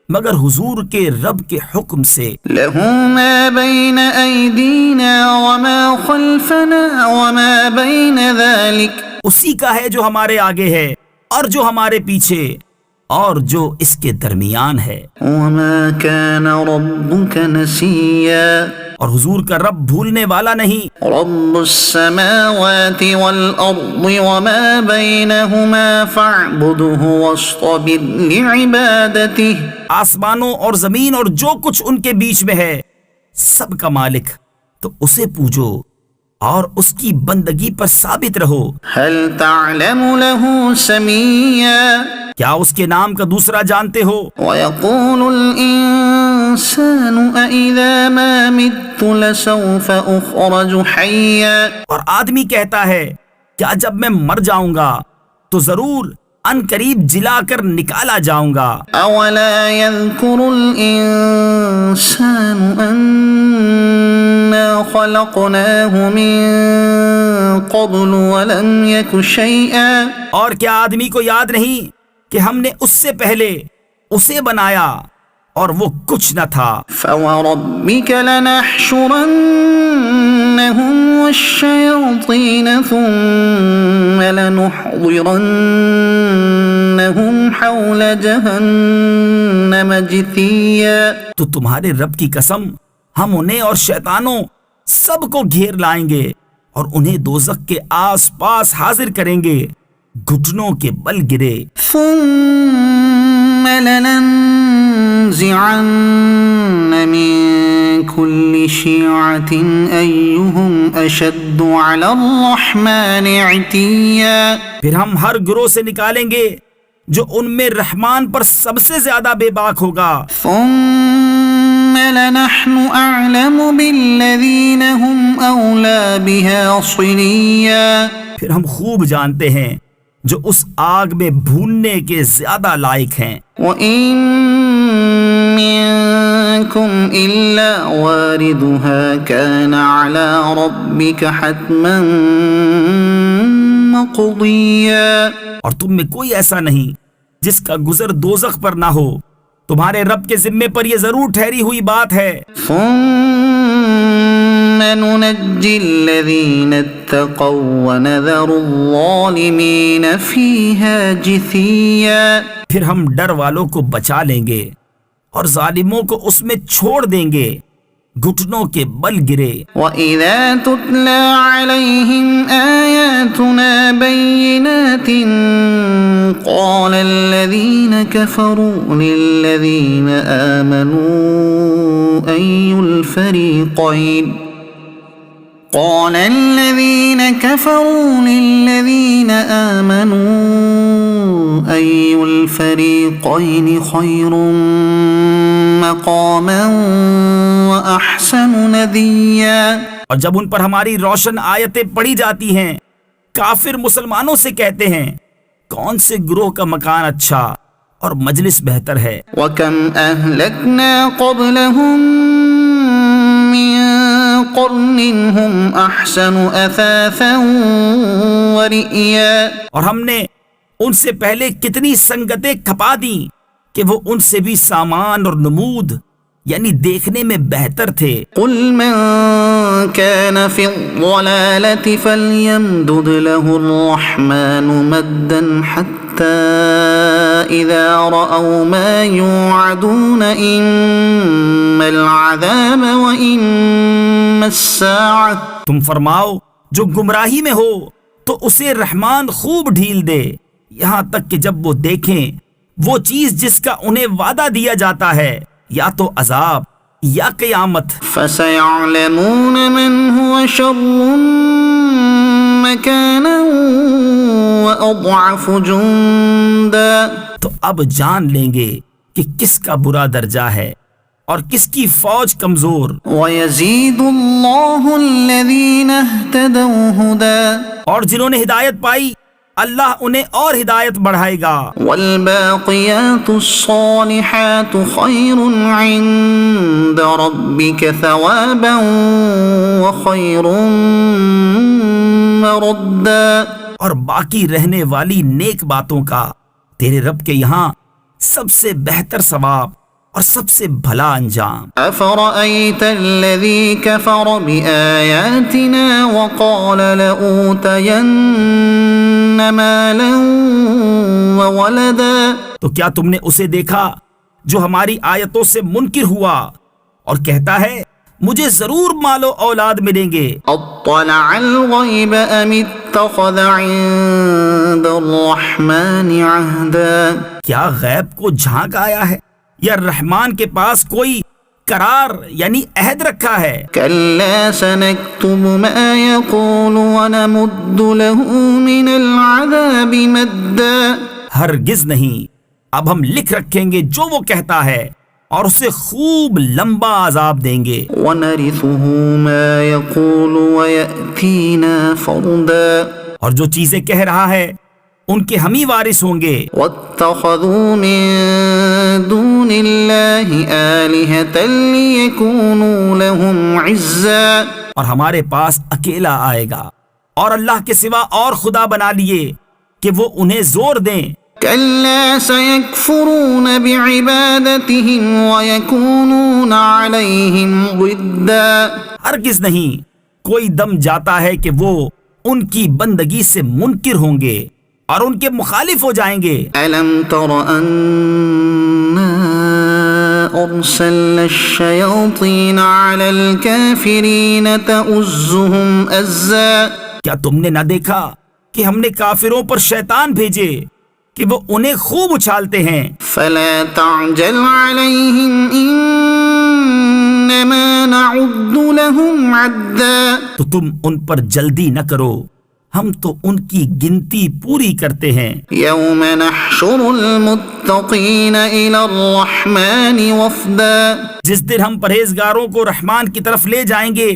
مگر حضور کے رب کے حکم سے۔ له ما بين أيدينا وما خلفنا وما بين ذلك، اسی کا ہے جو ہمارے آگے ہے اور جو ہمارے پیچھے اور جو اس کے درمیان ہے، وما كان ربك نسيا، اور حضور کا رب بھولنے والا نہیں۔ رب السماوات والأرض وما بينهما فاعبده واصطبر لعبادته، آسمانوں اور زمین اور جو کچھ ان کے بیچ میں ہے سب کا مالک، تو اسے پوجو اور اس کی بندگی پر ثابت رہو۔ هل تعلم له سميا، کیا اس کے نام کا دوسرا جانتے ہو؟ ويقول الإنسان أإذا ما مت لسوف أخرج حيا، اور آدمی کہتا ہے کیا جب میں مر جاؤں گا تو ضرور ان قریب جلا کر نکالا جاؤں گا۔ أولا يذكر الإنسان أنا خلقناه من قبل ولم يك شيئا، اور کیا آدمی کو یاد نہیں کہ ہم نے اس سے پہلے اسے بنایا اور وہ کچھ نہ تھا۔ فوربك لنحشرنهم والشياطين ثم لنحضرنهم حول جهنم جثيا، تو تمہارے رب کی قسم ہم انہیں اور شیطانوں سب کو گھیر لائیں گے اور انہیں دوزخ کے آس پاس حاضر کریں گے گھٹنوں کے بل گرے۔ ثم لننزعن من كل شيعة أيهم أشد على الرحمن عتيا، پھر ہم ہر گروہ سے نکالیں گے جو ان میں رحمان پر سب سے زیادہ بے باک ہوگا۔ ثم لنحن أعلم بالذين هم أولى بها صليا، پھر ہم خوب جانتے ہیں جو اس آگ میں بھوننے کے زیادہ لائق ہیں۔ وَإِن مِّنكُمْ إِلَّا وَارِدُهَا كَانَ عَلَى رَبِّكَ حَتْمًا مَّقْضِيًّا، اور تم میں کوئی ایسا نہیں جس کا گزر دوزخ پر نہ ہو، تمہارے رب کے ذمے پر یہ ضرور ٹھہری ہوئی بات ہے۔ ثُمَّ نُنَجِّي الَّذِينَ اتَّقَوْا وَنَذَرُ الظَّالِمِينَ فِيهَا جِثِيًّا، پھر ہم ڈر والوں کو بچا لیں گے اور ظالموں کو اس میں چھوڑ دیں گے گھٹنوں کے بل گرے۔ وَإِذَا تُتْلَى عَلَيْهِمْ آيَاتُنَا بَيِّنَاتٍ قَالَ الَّذِينَ كَفَرُوا لِلَّذِينَ آمَنُوا أَيُّ الْفَرِيقَيْن خَيْرٌ مَقَامًا وَأَحْسَنُ نَدِيًّا۔ اور جب ان پر ہماری روشن آیتیں پڑھی جاتی ہیں کافر مسلمانوں سے کہتے ہیں کون سے گروہ کا مکان اچھا اور مجلس بہتر ہے۔ وَكَمْ أَهْلَكْنَا قَبْلَهُمْ مِنْ قَرْنٍ هُمْ أَحْسَنُ أَثَاثًا وَرِئْيًا۔ اور ہم نے ان سے پہلے کتنی سنگتیں کھپا دیں کہ وہ ان سے بھی سامان اور نمود یعنی دیکھنے میں بہتر تھے۔ قُلْ مَنْ كَانَ فِي الضَّلَالَةِ فَلْيَمْدُدْ لَهُ الرَّحْمَنُ مَدًّا حَتَّى إِذَا رَأَوْا مَا يُوعَدُونَ إِمَّا الْعَذَابَ وَإِمَّا السَّاعَةَ۔ تم فرماؤ جو گمراہی میں ہو تو اسے رحمان خوب ڈھیل دے یہاں تک کہ جب وہ دیکھیں وہ چیز جس کا انہیں وعدہ دیا جاتا ہے یا تو عذاب یا قیامت۔ فَسَيَعْلَمُونَ مَنْ هُوَ شَرٌّ مَكَانًا وَأَضْعَفُ جُنْدًا۔ تو اب جان لیں گے کہ کس کا برا درجہ ہے اور کس کی فوج کمزور۔ وَيَزِيدُ اللَّهُ الَّذِينَ اهْتَدَوْا هُدًى۔ اور جنہوں نے ہدایت پائی اللہ انہیں اور ہدایت بڑھائے گا۔ وَالْبَاقِيَاتُ الصَّالِحَاتُ خَيْرٌ عِندَ رَبِّكَ ثَوَابًا وَخَيْرٌ مَرَدًّا۔ اور باقی رہنے والی نیک باتوں کا تیرے رب کے یہاں سب سے بہتر ثواب اور سب سے بھلا انجام۔ أَفَرَأَيْتَ الَّذِي كَفَرَ بِآيَاتِنَا وَقَالَ لَأُوتَيَنَّ مَالًا وَوَلَدًا۔ تو کیا تم نے اسے دیکھا جو ہماری آیتوں سے منکر ہوا اور کہتا ہے مجھے ضرور مال و اولاد ملیں گے۔ اطلع الغیب ام اتخذ عند الرحمن عہدا۔ کیا غیب کو جھانک آیا ہے یا رحمان کے پاس کوئی قرار یعنی عہد رکھا ہے؟ کلا سنکتب ما یقول ونمد له من العذاب مدا۔ ہرگز نہیں، اب ہم لکھ رکھیں گے جو وہ کہتا ہے اور اسے خوب لمبا عذاب دیں گے۔ وَنَرِثُهُ مَا يَقُولُ وَيَأْتِينَا فَرْدًا۔ اور جو چیزیں کہہ رہا ہے ان کے ہم ہی وارث ہوں گے۔ وَاتَّخَذُوا مِن دُونِ اللَّهِ آلِهَةً لِيَكُونُوا لَهُمْ عِزًّا۔ اور ہمارے پاس اکیلا آئے گا اور اللہ کے سوا اور خدا بنا لیے کہ وہ انہیں زور دیں۔ كلا سيكفرون بعبادتهم ويكونون عليهم ضدا۔ ہرگز نہیں، کوئی دم جاتا ہے کہ وہ ان کی بندگی سے منکر ہوں گے اور ان کے مخالف ہو جائیں گے۔ ألم تر أنا أرسلنا الشياطين على الكافرين تؤزهم أزا۔ کیا تم نے نہ دیکھا کہ ہم نے کافروں پر شیطان بھیجے کہ وہ انہیں خوب اچھالتے ہیں؟ فلا تعجل عليهم إنما نعد لهم عدا۔ تو تم ان پر جلدی نہ کرو، ہم تو ان کی گنتی پوری کرتے ہیں۔ يوم نحشر المتقين إلى الرحمن وفدا۔ جس دن ہم پرہیزگاروں کو رحمان کی طرف لے جائیں گے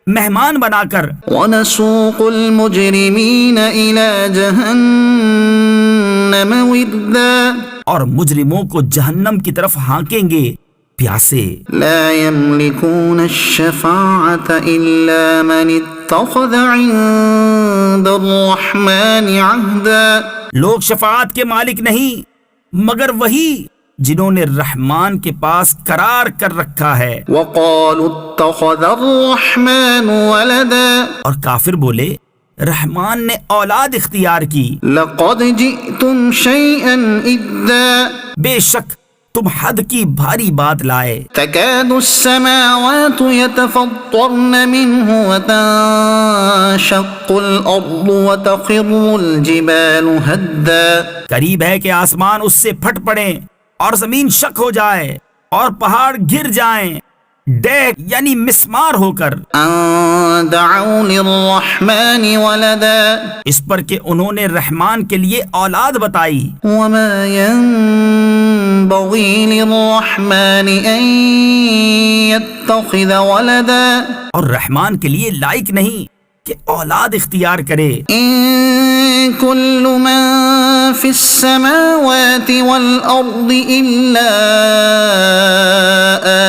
مہمان بنا کر۔ ونسوق المجرمين إلى جهنم وردا۔ اور مجرموں کو جہنم کی طرف ہانکیں گے پیاسے۔ لا يملكون الشفاعة إلا من اتخذ عند الرحمن عهدا۔ لوگ شفاعت کے مالک نہیں مگر وہی جنہوں نے رحمان کے پاس قرار کر رکھا ہے۔ وقالوا اتخذ الرحمن ولدا۔ اور کافر بولے رحمان نے اولاد اختیار کی. لقد جئتم شيئا إدا بے شک تم حد کی بھاری بات لائے. تكاد السماوات يتفطرن منه وتنشق الأرض وتخر الجبال هدا. قریب ہے کہ آسمان اس سے پھٹ پڑیں اور زمین شک ہو جائے اور پہاڑ گر جائیں ڈیک یعنی مسمار ہو کر. أن دعوا للرحمن ولدا اس پر کہ انہوں نے رحمان کے لیے اولاد بتائی. وما ينبغي للرحمن أن يتخذ ولدا اور رحمان کے لیے لائق نہیں کہ اولاد اختیار کرے. إن كل من في السماوات والأرض إلا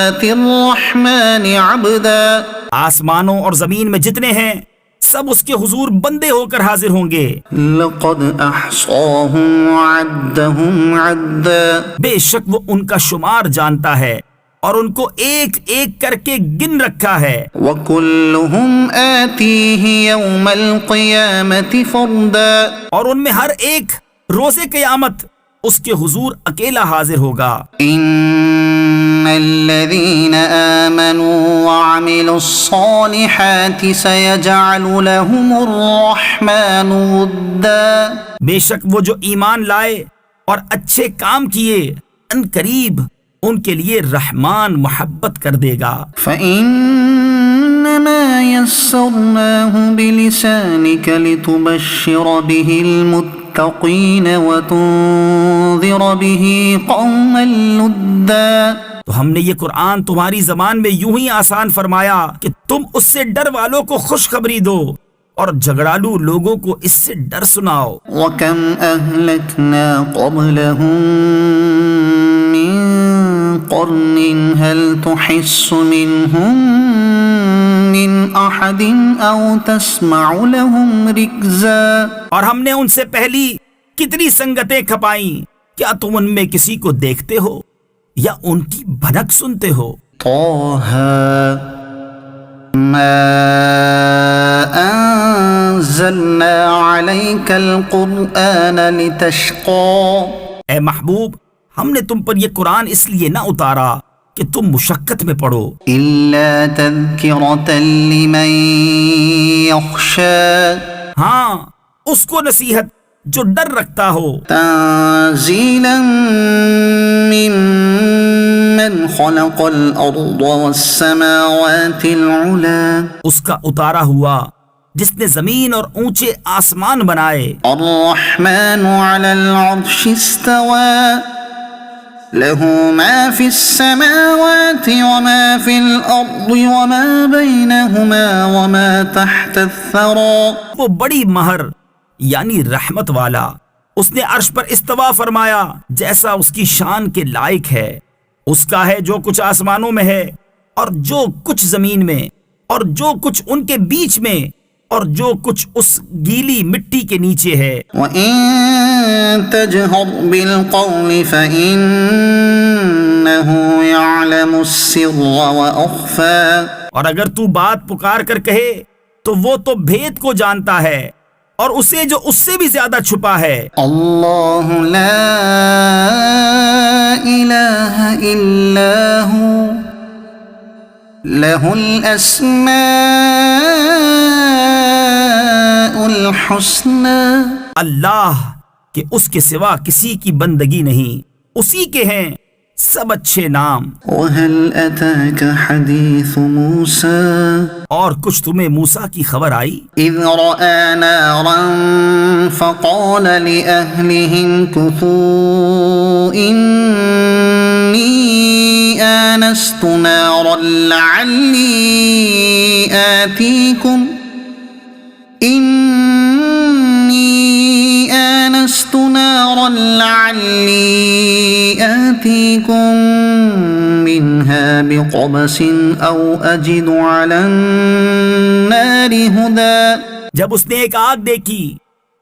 آتي الرحمن عبدا. آسمانوں اور زمین میں جتنے ہیں سب اس کے حضور بندے ہو کر حاضر ہوں گے. لقد أحصاهم وعدهم عدا. بے شک وہ ان کا شمار جانتا ہے اور ان کو ایک ایک کر کے گن رکھا ہے. وكلهم آتيه يوم القيامة فردا. اور ان میں ہر ایک روز قیامت اس کے حضور اکیلا حاضر ہوگا. إن الذين آمنوا وعملوا الصالحات سيجعل لهم الرحمن ودا. بے شک وہ جو ایمان لائے اور اچھے کام کیے ان قریب ان کے لیے رحمان محبت کر دے گا. فإنما يسرناه بلسانك لتبشر به المتقين وتنذر به قوما لدا. تو ہم نے یہ قرآن تمہاری زبان میں یوں ہی آسان فرمایا کہ تم اس سے ڈر والوں کو خوشخبری دو اور جھگڑالو لوگوں کو اس سے ڈر سناؤ. وكم أهلكنا قبلهم من قرن هل تحس منهم من أحد أو تسمع لهم ركزا. اور ہم نے ان سے پہلی کتنی سنگتیں کھپائیں، کیا تم ان میں کسی کو دیکھتے ہو یا ان کی بھنک سنتے ہو. طه ما أنزلنا عليك القرآن لتشقى. اے محبوب ہم نے تم پر یہ قرآن اس لیے نہ اتارا کہ تم مشقت میں پڑو، إلا تذكرة لمن يخشى. ہاں اس کو نصیحت جو ڈر رکھتا ہو. تنزيلا ممن خلق الأرض والسماوات العلى. اس کا اتارا ہوا جس نے زمین اور اونچے آسمان بنائے. الرحمن على العرش استوى له ما في السماوات وما في الأرض وما بينهما وما تحت الثرى. وہ بڑی مہر یعنی رحمت والا اس نے عرش پر استوا فرمایا جیسا اس کی شان کے لائق ہے. اس کا ہے جو کچھ آسمانوں میں ہے اور جو کچھ زمین میں اور جو کچھ ان کے بیچ میں اور جو کچھ اس گیلی مٹی کے نیچے ہے. وَإِن تَجْهَرْ بِالْقَوْلِ فَإِنَّهُ يَعْلَمُ السِّرَّ وَأَخْفَى. اور اگر تو بات پکار کر کہے تو وہ تو بھید کو جانتا ہے اور اسے جو اس سے بھی زیادہ چھپا ہے. اللہ لا الہ الا ہو لہ الاسماء الحسنى. اللہ کہ اس کے سوا کسی کی بندگی نہیں، اسی کے ہیں سب اچھے نام. وهل اتاك حدیث موسیٰ. اور کچھ تمہیں موسیٰ کی خبر آئی؟ اذ رأى نارا فقال لأهلهم كثوا إني آنست نارا لعلي آتيكم منها بقبس أو أجد على النار هدى. جب اس نے ایک آگ دیکھی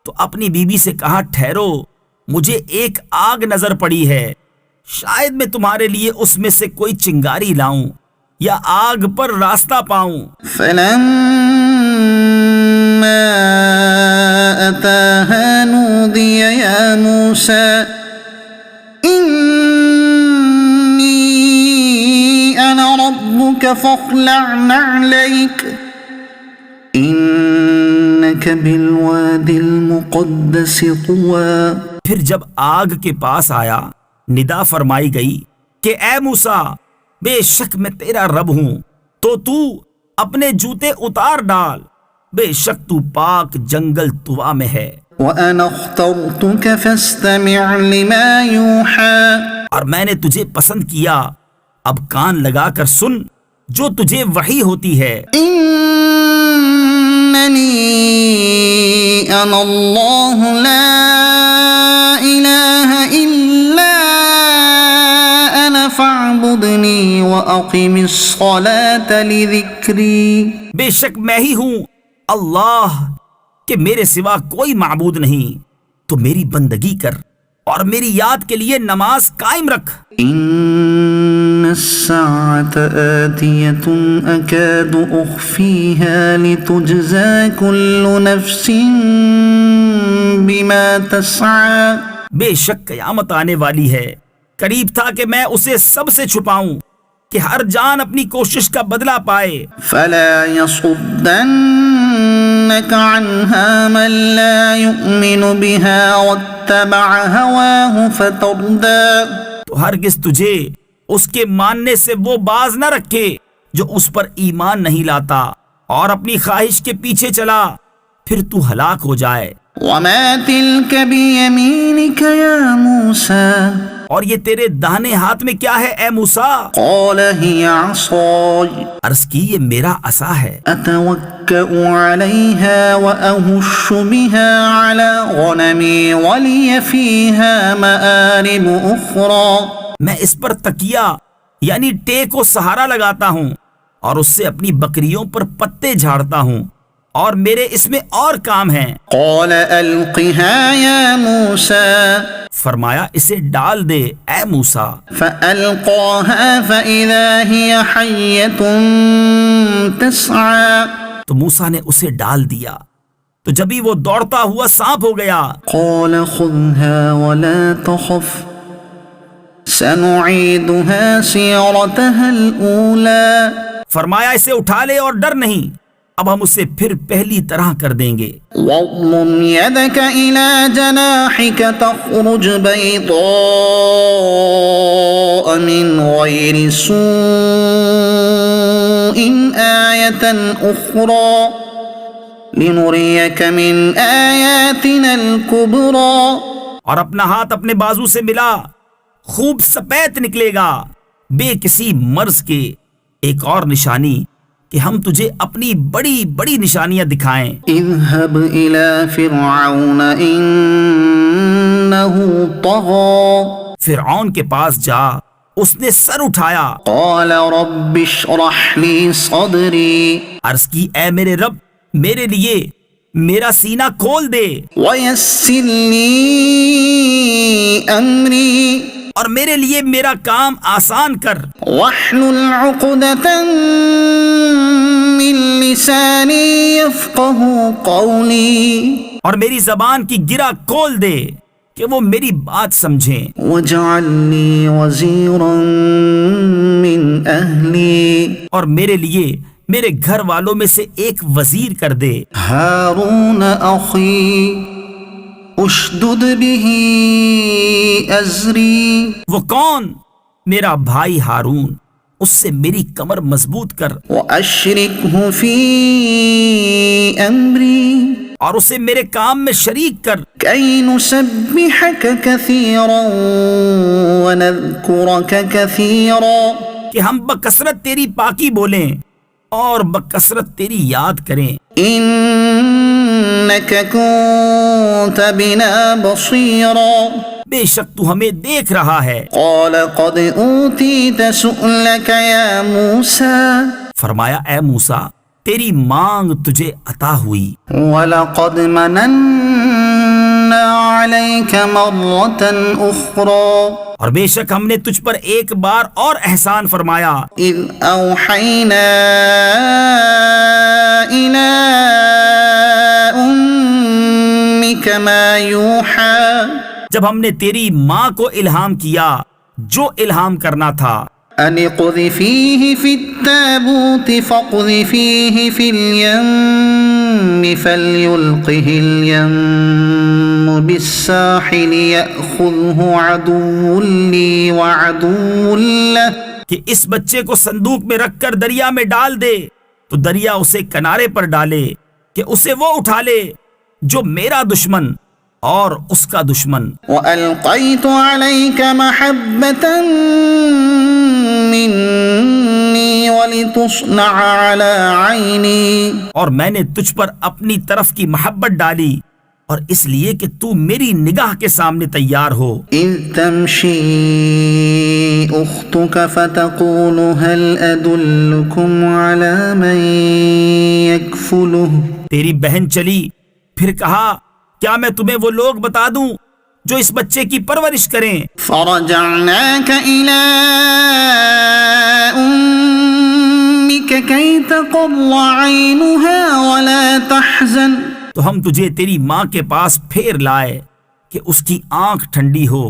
تو اپنی بیوی سے کہا ٹھہرو، مجھے ایک آگ نظر پڑی ہے، شاید میں تمہارے لیے اس میں سے کوئی چنگاری لاؤں یا آگ پر راستہ پاؤں. فلما أتاها نودي يا موسى إني أنا ربك فاخلع نعليك إنك بالوادي المقدس طوى. پھر جب آگ کے پاس آیا ندا فرمائی گئی کہ اے موسیٰ بے شک میں تیرا رب ہوں تو اپنے جوتے اتار ڈال، بے شک پاک جنگل طوا میں ہے. وَأَنَا اخْتَرْتُكَ فَاسْتَمِعْ لِمَا يُوحَى. اور میں نے تجھے پسند کیا، اب کان لگا کر سن جو تجھے وحی ہوتی ہے. إِنَّنِي أَنَا اللَّهُ لَا إِلَهَ إِلَّا أَنَا فَاعْبُدْنِي وَأَقِمِ الصَّلَاةَ لِذِكْرِي. بے شک میں ہی ہوں اللہ کہ میرے سوا کوئی معبود نہیں، تو میری بندگی کر اور میری یاد کے لیے نماز قائم رکھ. إِنَّ السَّاعَةَ آتِيَةٌ أَكَادُ أُخْفِيهَا لِتُجْزَى كُلُّ نَفْسٍ بِمَا تَسْعَى. بے شک قیامت آنے والی ہے، قریب تھا کہ میں اسے سب سے چھپاؤں کہ ہر جان اپنی کوشش کا بدلہ پائے. فَلَا يَصُدَّنَّكَ عَنْهَا مَن لَّا يُؤْمِنُ بِهَا وَاتَّبَعَ هَوَاهُ فَتَرْدَىٰ. تو ہرگز تجھے اس کے ماننے سے وہ باز نہ رکھے جو اس پر ایمان نہیں لاتا اور اپنی خواہش کے پیچھے چلا، پھر تو ہلاک ہو جائے. وَمَا تِلْكَ بِيَمِينِكَ يَا مُوسَىٰ. اور یہ تیرے داہنے ہاتھ میں کیا ہے اے موسیٰ؟ قَالَ هِيَ عَصَايَ عرض کی یہ میرا عصا ہے، أَتَوَكَّأُ عَلَيْهَا وَأَهُشُّ بِهَا عَلَىٰ غَنَمِي وَلِيَ فِيهَا مَآرِبُ أُخْرَىٰ. میں اس پر تکیہ یعنی ٹیک و سہارا لگاتا ہوں اور اس سے اپنی بکریوں پر پتے جھاڑتا ہوں، اور میرے اس میں اور کام ہیں. قَالَ أَلْقِهَا يَا مُوسَىٰ. فرمایا اسے ڈال دے اے موسیٰ. فَأَلْقَاهَا فَإِذَا هِيَ حَيَّةٌ تَسْعَىٰ. تو موسیٰ نے اسے ڈال دیا تو جبھی وہ دوڑتا ہوا سانپ ہو گیا. قَالَ خُذْهَا وَلَا تَخَفْ سَنُعِيدُهَا سِيرَتَهَا الْأُولَىٰ. فرمایا اسے اٹھا لے اور ڈر نہیں، اب ہم اسے پھر پہلی طرح کر دیں گے. وَاضْمُمْ يَدَكَ إِلَىٰ جَنَاحِكَ تَخْرُجْ بَيْضَاءَ مِنْ غَيْرِ سُوءٍ آيَةً أُخْرَىٰ لِنُرِيَكَ مِنْ آيَاتِنَا الْكُبْرَىٰ. اور اپنا ہاتھ اپنے بازو سے ملا، خوب سپید نکلے گا بے کسی مرض کے، ایک اور نشانی کہ ہم تجھے اپنی بڑی بڑی نشانیاں دکھائیں. اذهب إلى فرعون إنه طغى. فرعون کے پاس جا، اس نے سر اٹھایا. قال رب اشرح لي صدري. عرض کی اے میرے رب میرے لیے میرا سینہ کھول دے، ويسر لي أمري. اور میرے لیے میرا کام آسان کر. واحلل عقدة من لساني يفقهوا قولي. اور میری زبان کی گرہ کھول دے کہ وہ میری بات سمجھیں. واجعل لي وزيرا من أهلي. اور میرے لیے میرے گھر والوں میں سے ایک وزیر کر دے. هارون أخي اشدد به أزري. وہ کون؟ میرا بھائی ہارون، اس سے میری کمر مضبوط کر. وأشركه في أمري. اور اسے میرے کام میں شریک کر. كي نسبحك كثيرا ونذكرك كثيرا. کہ ہم بکثرت تیری پاکی بولیں اور بکثرت تیری یاد کریں. إنك كنت بنا بصيرا. بے شک تو ہمیں دیکھ رہا ہے. قال قد أوتيت سؤلك يا موسى. فرمایا اے موسیٰ تیری مانگ تجھے عطا ہوئی. وَلَقَدْ مَنَنَّا عَلَيْكَ مَرَّةً أُخْرَى. اور بے شک ہم نے تجھ پر ایک بار اور احسان فرمایا. إِذْ أَوْحَيْنَا إِلَىٰ أُمِّ أمك ما يوحى جب ہم نے تیری ماں کو الہام کیا جو الہام کرنا تھا، أن اقذفيه في التابوت فاقذفيه في اليم فليلقه اليم بالساحل يأخذه عدو لي وعدو له کہ اس بچے کو صندوق میں رکھ کر دریا میں ڈال دے تو دریا اسے کنارے پر ڈالے کہ اسے وہ اٹھا لے جو میرا دشمن اور اس کا دشمن۔ وألقيت عليك محبة مني ولتصنع على عيني اور میں نے تجھ پر اپنی طرف کی محبت ڈالی اور اس لیے کہ تو میری نگاہ کے سامنے تیار ہو۔ إذ تمشي أختك فتقول هل أدلكم على من يكفله تیری بہن چلی پھر کہا کیا میں تمہیں وہ لوگ بتا دوں جو اس بچے کی پرورش کریں؟ فرجعناك إلى أمك كي تقر عينها ولا تحزن تو ہم تجھے تیری ماں کے پاس پھیر لائے کہ اس کی آنکھ ٹھنڈی ہو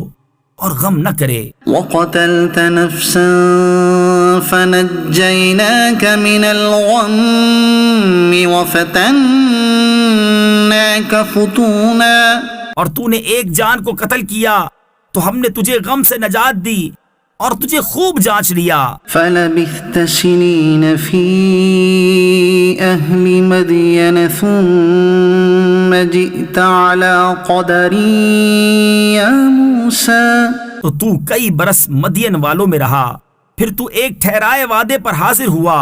اور غم نہ کرے۔ وقتلت نفسا فنجيناك من الغم وفتناك فتونا اور تو نے ایک جان کو قتل کیا تو ہم نے تجھے غم سے نجات دی اور تجھے خوب جانچ لیا۔ فلبثت سنين في أهل مدين ثم جئت على قدر يا موسى تو تو کئی برس مدین والوں میں رہا پھر تو ایک ٹھہرائے وعدے پر حاضر ہوا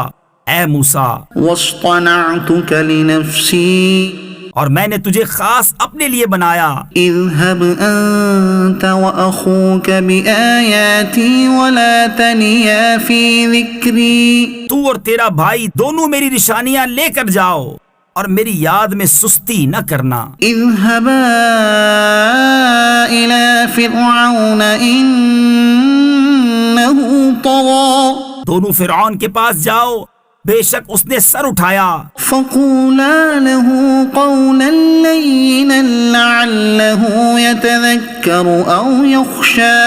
اے موسیٰ، واصطنعتك لنفسي اور میں نے تجھے خاص اپنے لیے بنایا۔ اذهب أنت وأخوك بآياتي ولا تنيا في ذكري تو اور تیرا بھائی دونوں میری نشانیاں لے کر جاؤ اور میری یاد میں سستی نہ کرنا۔ اذهبا إلى فرعون إنه طغى دونوں فرعون کے پاس جاؤ بے شک اس نے سر اٹھایا۔ فقولا له قولا لينا لعله يتذكر أو يخشى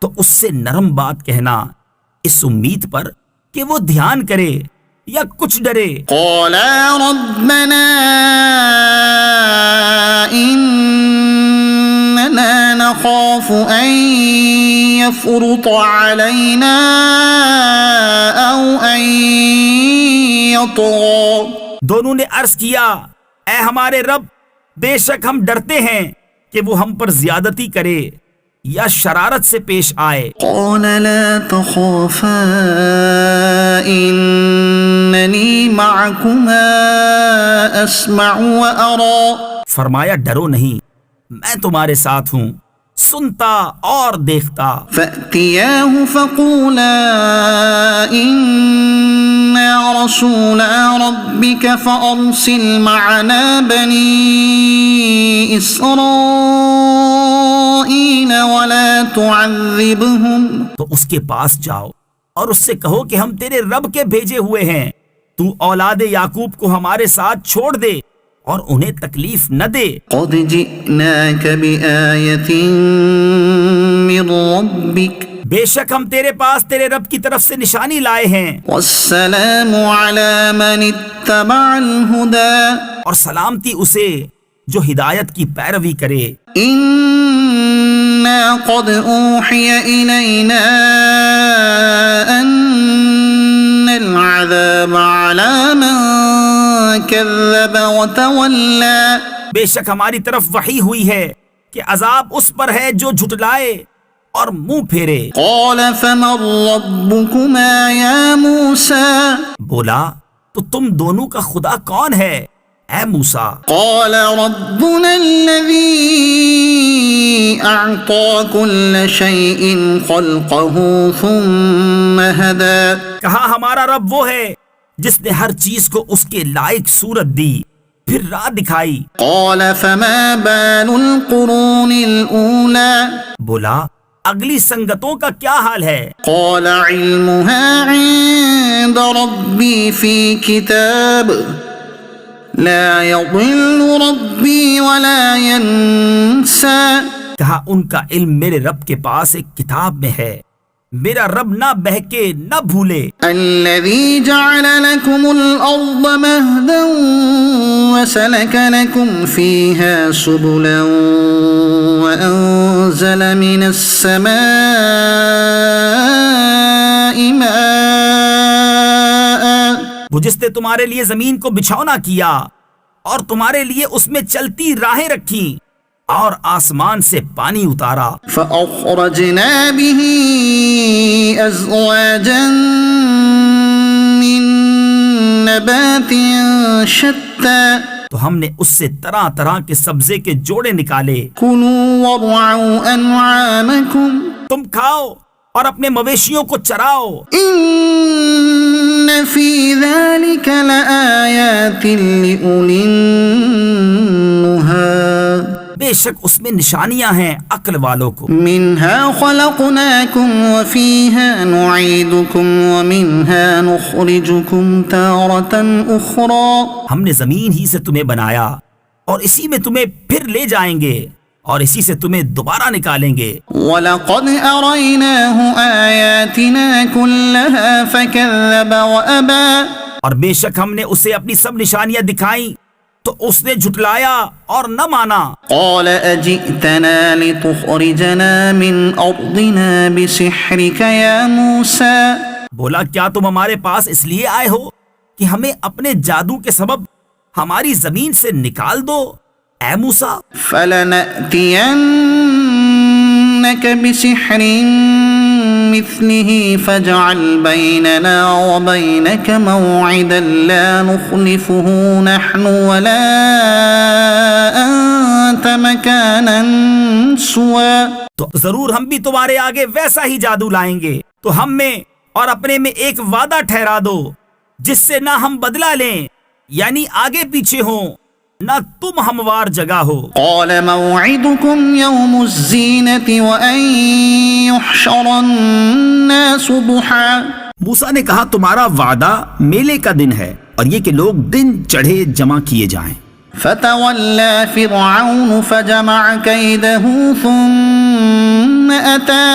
تو اس سے نرم بات کہنا اس امید پر کہ وہ دھیان کرے یا کچھ ڈرے۔ قالا ربنا إننا نخاف أن يفرط علينا أو أن يطغى دونوں نے عرض کیا اے ہمارے رب بے شک ہم ڈرتے ہیں کہ وہ ہم پر زیادتی کرے یا شرارت سے پیش آئے۔ قال لا تخافا إنني معكما أسمع وأرى فرمایا ڈرو نہیں میں تمہارے ساتھ ہوں سنتا اور دیکھتا۔ فأتياه فقولا إنا رسولا ربك فأرسل معنا بني إسرائيل ولا تعذبهم تو اس کے پاس جاؤ اور اس سے کہو کہ ہم تیرے رب کے بھیجے ہوئے ہیں، تو اولاد یعقوب کو ہمارے ساتھ چھوڑ دے اور انہیں تکلیف نہ دے۔ قد جئناك بآية من ربك بے شک ہم تیرے پاس تیرے رب کی طرف سے نشانی لائے ہیں، والسلام على من اتبع الهدى اور سلامتی اسے جو ہدایت کی پیروی کرے۔ إنا قد أوحي إلينا أن العذاب على من كذب وتولى بے شک ہماری طرف وحی ہوئی ہے کہ عذاب اس پر ہے جو جھٹلائے اور منہ پھیرے۔ قال فمن ربكما يا موسى بولا تو تم دونوں کا خدا کون ہے اے موسیٰ؟ قال ربنا الذي أعطى كل شيء خلقه ثم هدى کہا ہمارا رب وہ ہے جس نے ہر چیز کو اس کے لائق صورت دی پھر راہ دکھائی۔ قال فما بال القرون الأولى بولا اگلی سنگتوں کا کیا حال ہے؟ قال علمها عند ربي في كتاب لا يضل ربي ولا ينسى. کہا ان کا علم میرے رب کے پاس ایک کتاب میں ہے، میرا رب نہ بہکے نہ بھولے. الذي جعل لكم الأرض مهدا وسلك لكم فيها سبلا وأنزل من السماء ماء. وہ جس نے تمہارے لیے زمین کو بچھونا کیا اور تمہارے لیے اس میں چلتی راہیں رکھی اور آسمان سے پانی اتارا. فأخرجنا به أزواجا من نبات شتى. تو ہم نے اس سے طرح طرح کے سبزے کے جوڑے نکالے. كلوا وارعوا أنعامكم. تم کھاؤ اور اپنے مویشیوں کو چراؤ. إن في ذلك لآيات لأولي النهى. بے شک اس میں نشانیاں ہیں عقل والوں کو. منها خلقناكم وفيها نعيدكم ومنها نخرجكم تارة أخرى. ہم نے زمین ہی سے تمہیں بنایا اور اسی میں تمہیں پھر لے جائیں گے اور اسی سے تمہیں دوبارہ نکالیں گے. وَلَقَدْ أَرَيْنَاهُ آيَاتِنَا كُلَّهَا فَكَذَّبَ وَأَبَى. اور بے شک ہم نے اسے اپنی سب نشانیاں دکھائیں تو اس نے جھٹلایا اور نہ مانا. قَالَ أَجِئْتَنَا لِتُخْرِجَنَا مِنْ أَرْضِنَا بِسِحْرِكَ يَا مُوسَى. بولا کیا تم ہمارے پاس اس لیے آئے ہو کہ ہمیں اپنے جادو کے سبب ہماری زمین سے نکال دو اے موسیٰ؟ فَلَنَأْتِيَنَّكَ بِسِحْرٍ مِثْلِهِ فَاجْعَلْ بَيْنَنَا وَبَيْنَكَ مَوْعِدًا لَا نُخْلِفُهُ نَحْنُ وَلَا أَنْتَ مَكَانًا سُوًى. تو ضرور ہم بھی تمہارے آگے ویسا ہی جادو لائیں گے، تو ہم میں اور اپنے میں ایک وعدہ ٹھہرا دو جس سے نہ ہم بدلہ لیں یعنی آگے پیچھے ہوں نہ تم ہموار جگہ ہو. قال موعدكم يوم الزينة وأن يحشر الناس ضحى. موسیٰ نے کہا تمہارا وعدہ میلے کا دن ہے اور یہ کہ لوگ دن چڑھے جمع کیے جائیں. فتولى فرعون فجمع كيده ثم أتى.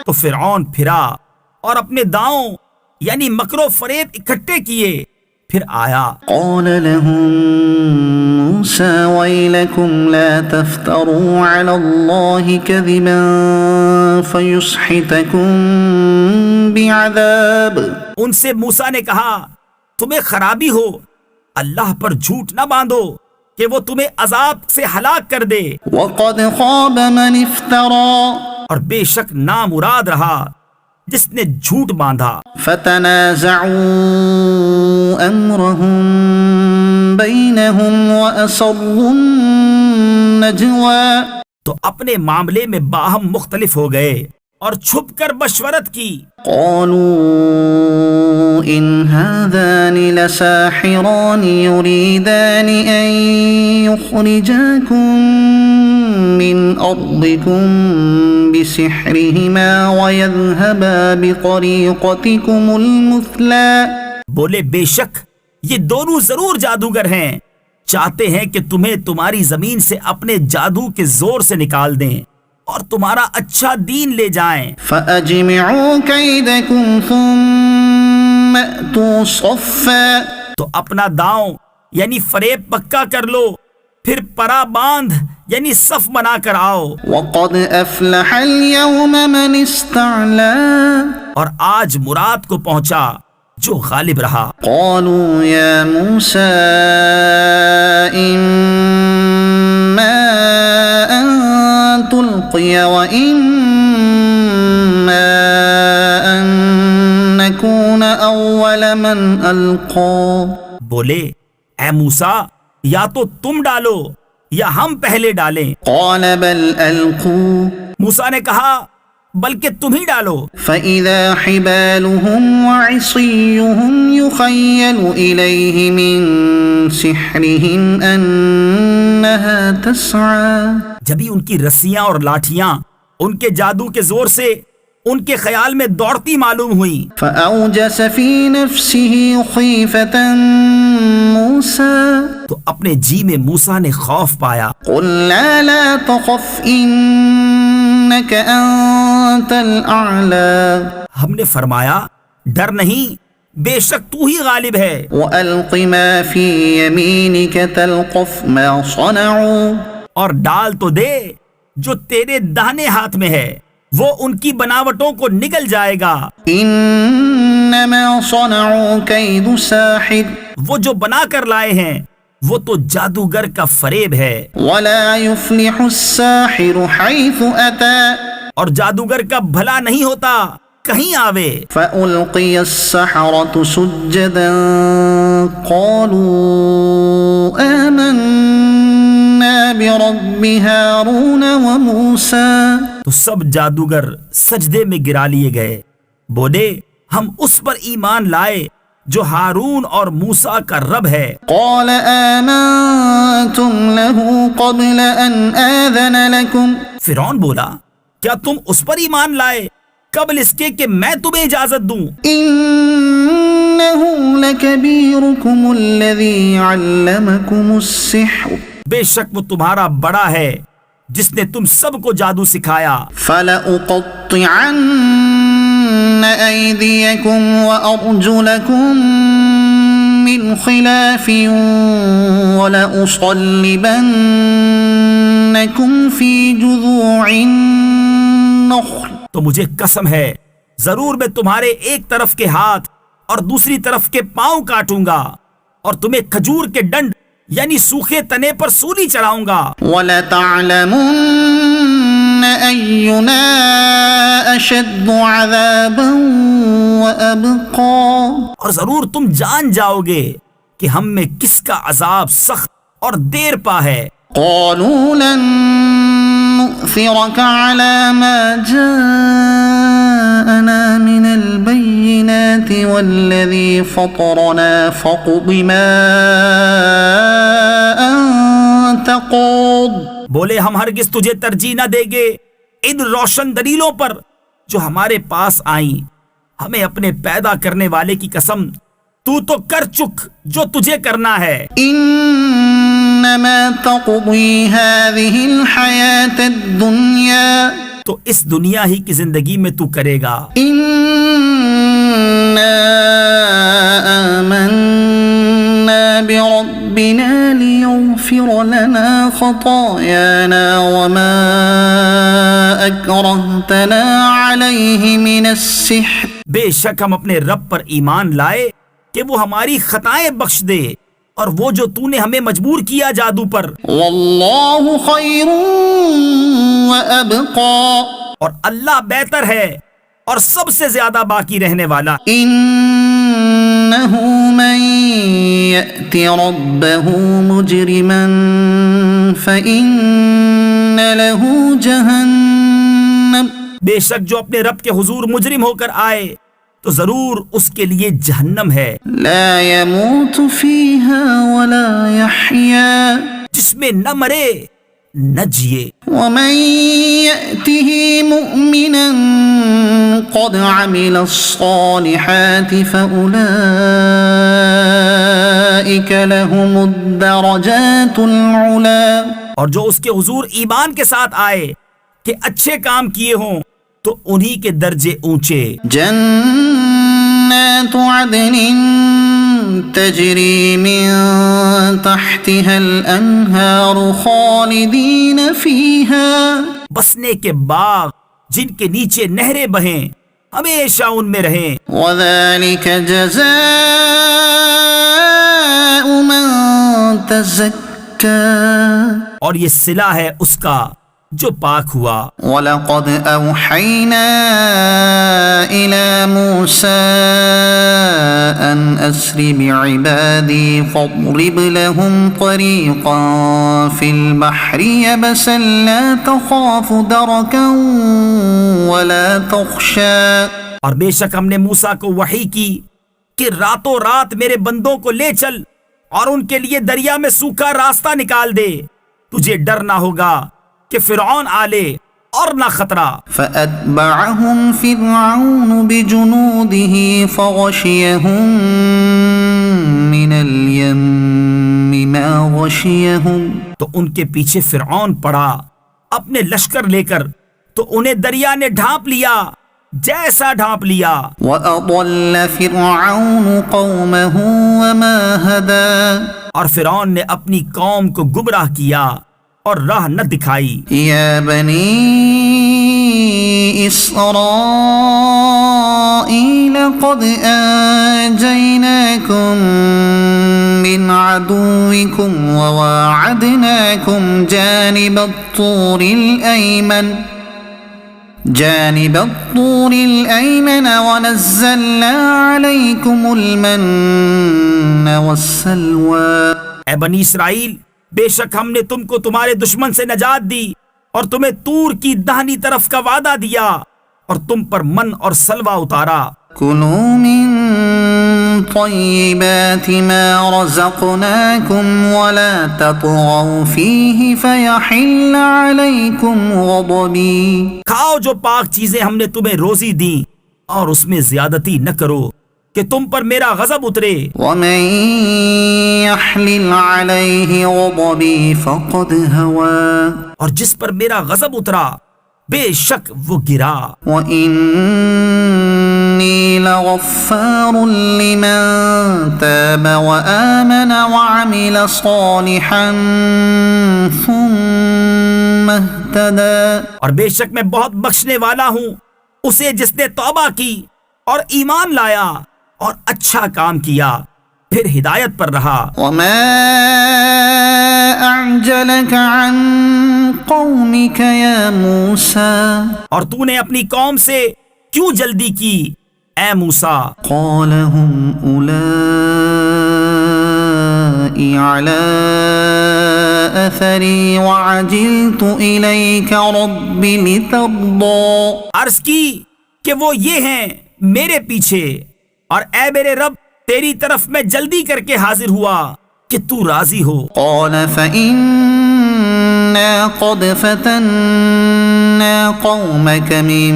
تو فرعون پھرا اور اپنے داؤں یعنی مکر و فریب اکٹھے کیے پھر آیا. قال لهم موسى ويلكم لا تفتروا على الله كذبا فيسحتكم بعذاب. ان سے موسیٰ نے کہا تمہیں خرابی ہو، اللہ پر جھوٹ نہ باندھو کہ وہ تمہیں عذاب سے ہلاک کر دے. وقد خاب من افترى. اور بے شک نامراد رہا جس نے جھوٹ باندھا. فتنازعوا امرهم بينهم واسروا النجوى. تو اپنے معاملے میں باہم مختلف ہو گئے اور چھپ کر مشورت کی. قالوا ان هذان لساحران يريدان ان يخرجاكم من أرضكم بسحرهما ويذهبا بطريقتكم المثلى. بولے بے شک یہ دونوں ضرور جادوگر ہیں، چاہتے ہیں کہ تمہیں تمہاری زمین سے اپنے جادو کے زور سے نکال دیں اور تمہارا اچھا دین لے جائیں. فأجمعوا كيدكم ثم أتوا صفا. تو اپنا داؤں یعنی فریب پکا کر لو پھر پرا باندھ یعنی صف بنا کر آؤ. وقد افلح اليوم من استعلا. اور آج مراد کو پہنچا جو غالب رہا. قالوا يا موسى إما أن تلقي وإما أن نكون أول من ألقى. بولے اے موسیٰ یا تو تم ڈالو یا ہم پہلے ڈالیں. قال بل ألقوا. موسیٰ نے کہا بلکہ تم ہی ڈالو. فإذا حبالهم وعصيهم يخيل إليه من سحرهم أنها تسعى. جبھی ان کی رسیاں اور لاٹھیاں ان کے جادو کے زور سے ان کے خیال میں دوڑتی معلوم ہوئی. فأوجس في نفسه خيفة موسى تو اپنے جی میں موسیٰ نے خوف پایا. قلنا لا تخف إنك أنت الأعلى ہم نے فرمایا ڈر نہیں، بے شک تو ہی غالب ہے. وألق ما في يمينك تلقف ما صنعوا اور ڈال تو دے جو تیرے داہنے ہاتھ میں ہے، وہ ان کی بناوٹوں کو نگل جائے گا. إنما صنعوا كيد ساحر وہ جو بنا کر لائے ہیں وہ تو جادوگر کا فریب ہے، ولا يفلح الساحر حيث أتى اور جادوگر کا بھلا نہیں ہوتا کہیں آوے. فألقي السحرة سجدا قالوا آمنا برب هارون وموسى تو سب جادوگر سجدے میں گرا لیے گئے، بولے ہم اس پر ایمان لائے جو ہارون اور موسیٰ کا رب ہے. قال آمنتم له قبل أن آذن لكم فرعون بولا کیا تم اس پر ایمان لائے قبل اس کے کہ میں تمہیں اجازت دوں؟ إنه لكبيركم الذي علمكم السحر بے شک وہ تمہارا بڑا ہے جس نے تم سب کو جادو سکھایا. فلأقطعن أيديكم وأرجلكم من خلاف ولأصلبنكم في جذوع النخل تو مجھے قسم ہے ضرور میں تمہارے ایک طرف کے ہاتھ اور دوسری طرف کے پاؤں کاٹوں گا اور تمہیں کھجور کے ڈنڈ یعنی سوکھے تنے پر سولی چڑھاؤں گا. وَلَتَعْلَمُنَّ أَيُّنَا أَشَدُّ عَذَابًا وَأَبْقَى اور ضرور تم جان جاؤ گے کہ ہم میں کس کا عذاب سخت اور دیر پا ہے. قَالُوا لَن نُؤْثِرَكَ عَلَى مَا جَاءَنَا مِنَ الْبَيِّنَاتِ وَالَّذِي فَطَرَنَا فَاقْضِ مَا أَنْتَ قَاضٍ بولے ہم ہرگز تجھے ترجیح نہ دیں گے ان روشن دلیلوں پر جو ہمارے پاس آئیں. ہمیں اپنے پیدا کرنے والے کی قسم تو کر چک جو تجھے کرنا ہے. انما تقضی هذه الحیاة الدنیا تو اس دنیا ہی کی زندگی میں تو کرے گا. انا آمنا بربنا لیغفر لنا خطایانا وما اکرہتنا علیہ من السحر بے شک ہم اپنے رب پر ایمان لائے کہ وہ ہماری خطائیں بخش دے اور وہ جو تو نے ہمیں مجبور کیا جادو پر. واللہ خیر وابقا اور اللہ بہتر ہے اور سب سے زیادہ باقی رہنے والا. انہ من یأت ربہ مجرما فإن له جہنم بے شک جو اپنے رب کے حضور مجرم ہو کر آئے تو ضرور اس کے لیے جہنم ہے. لا يموت فيها ولا يحيا جس میں نہ مرے نہ جیے. ومن يأته مؤمنا قد عمل الصالحات فأولئك لهم الدرجات العلا اور جو اس کے حضور ایمان کے ساتھ آئے کہ اچھے کام کیے ہوں تو انہی کے درجے اونچے. جنات عدن تجری من تحتها الانہار خالدین فیہا بسنے کے باغ جن کے نیچے نہریں بہیں ہمیشہ ان میں رہیں. وذلك جزاء من تزکا اور یہ صلہ ہے اس کا جو پاک ہوا. وَلَقَدْ أَوْحَيْنَا إِلَى مُوسَىٰ أَنْ أَسْرِ بِعِبَادِي فَاضْرِبْ لَهُمْ طَرِيقًا فِي الْبَحْرِ يَبَسًا لَا تَخَافُ دَرَكًا وَلَا تَخْشَىٰ اور بے شک ہم نے موسیٰ کو وحی کی کہ راتوں رات میرے بندوں کو لے چل اور ان کے لیے دریا میں سوکھا راستہ نکال دے، تجھے ڈر نہ ہوگا کہ فرعون آلے اور نہ خطرہ. فَأَتْبَعَهُمْ فِرْعَوْنُ بِجُنُودِهِ فَغَشِيَهُمْ مِنَ الْيَمِّ ما غشيهم تو ان کے پیچھے فرعون پڑا اپنے لشکر لے کر، تو انہیں دریا نے ڈھانپ لیا جیسا ڈھانپ لیا۔ وأضل فرعون قومه وما هدى اور فرعون نے اپنی قوم کو گمراہ کیا اور راہ نہ دکھائی۔ يا بني إسرائيل قد أنجيناكم من عدوكم وواعدناكم جانب الطور الأيمن ونزلنا عليكم المن والسلوى۔ اے بنی اسرائیل، بے شک ہم نے تم کو تمہارے دشمن سے نجات دی اور تمہیں طور کی داہنی طرف کا وعدہ دیا اور تم پر من اور سلوہ اتارا۔ كلوا من طيبات ما رزقناكم ولا تطغوا فيه فيحل عليكم غضبي۔ کھاؤ جو پاک چیزیں ہم نے تمہیں روزی دی اور اس میں زیادتی نہ کرو کہ تم پر میرا غضب اترے۔ ومن يحلل عليه غضبي فقد هوى اور جس پر میرا غضب اترا بے شک وہ گرا۔ وإني لغفار لمن تاب وآمن وعمل صالحا ثم اهتدى۔ اور بے شک میں بہت بخشنے والا ہوں اسے جس نے توبہ کی اور ایمان لایا اور اچھا کام کیا پھر ہدایت پر رہا۔ وما أعجلك عن قومك يا موسى اور تو نے اپنی قوم سے کیوں جلدی کی اے موسیٰ؟ قال هم أولئك على أثري وعجلت إليك رب لترضى۔ عرض کی کہ وہ یہ ہیں میرے پیچھے، اور اے میرے رب تیری طرف میں جلدی کر کے حاضر ہوا کہ تو راضی ہو۔ قال فإنا قد فتنا قومك من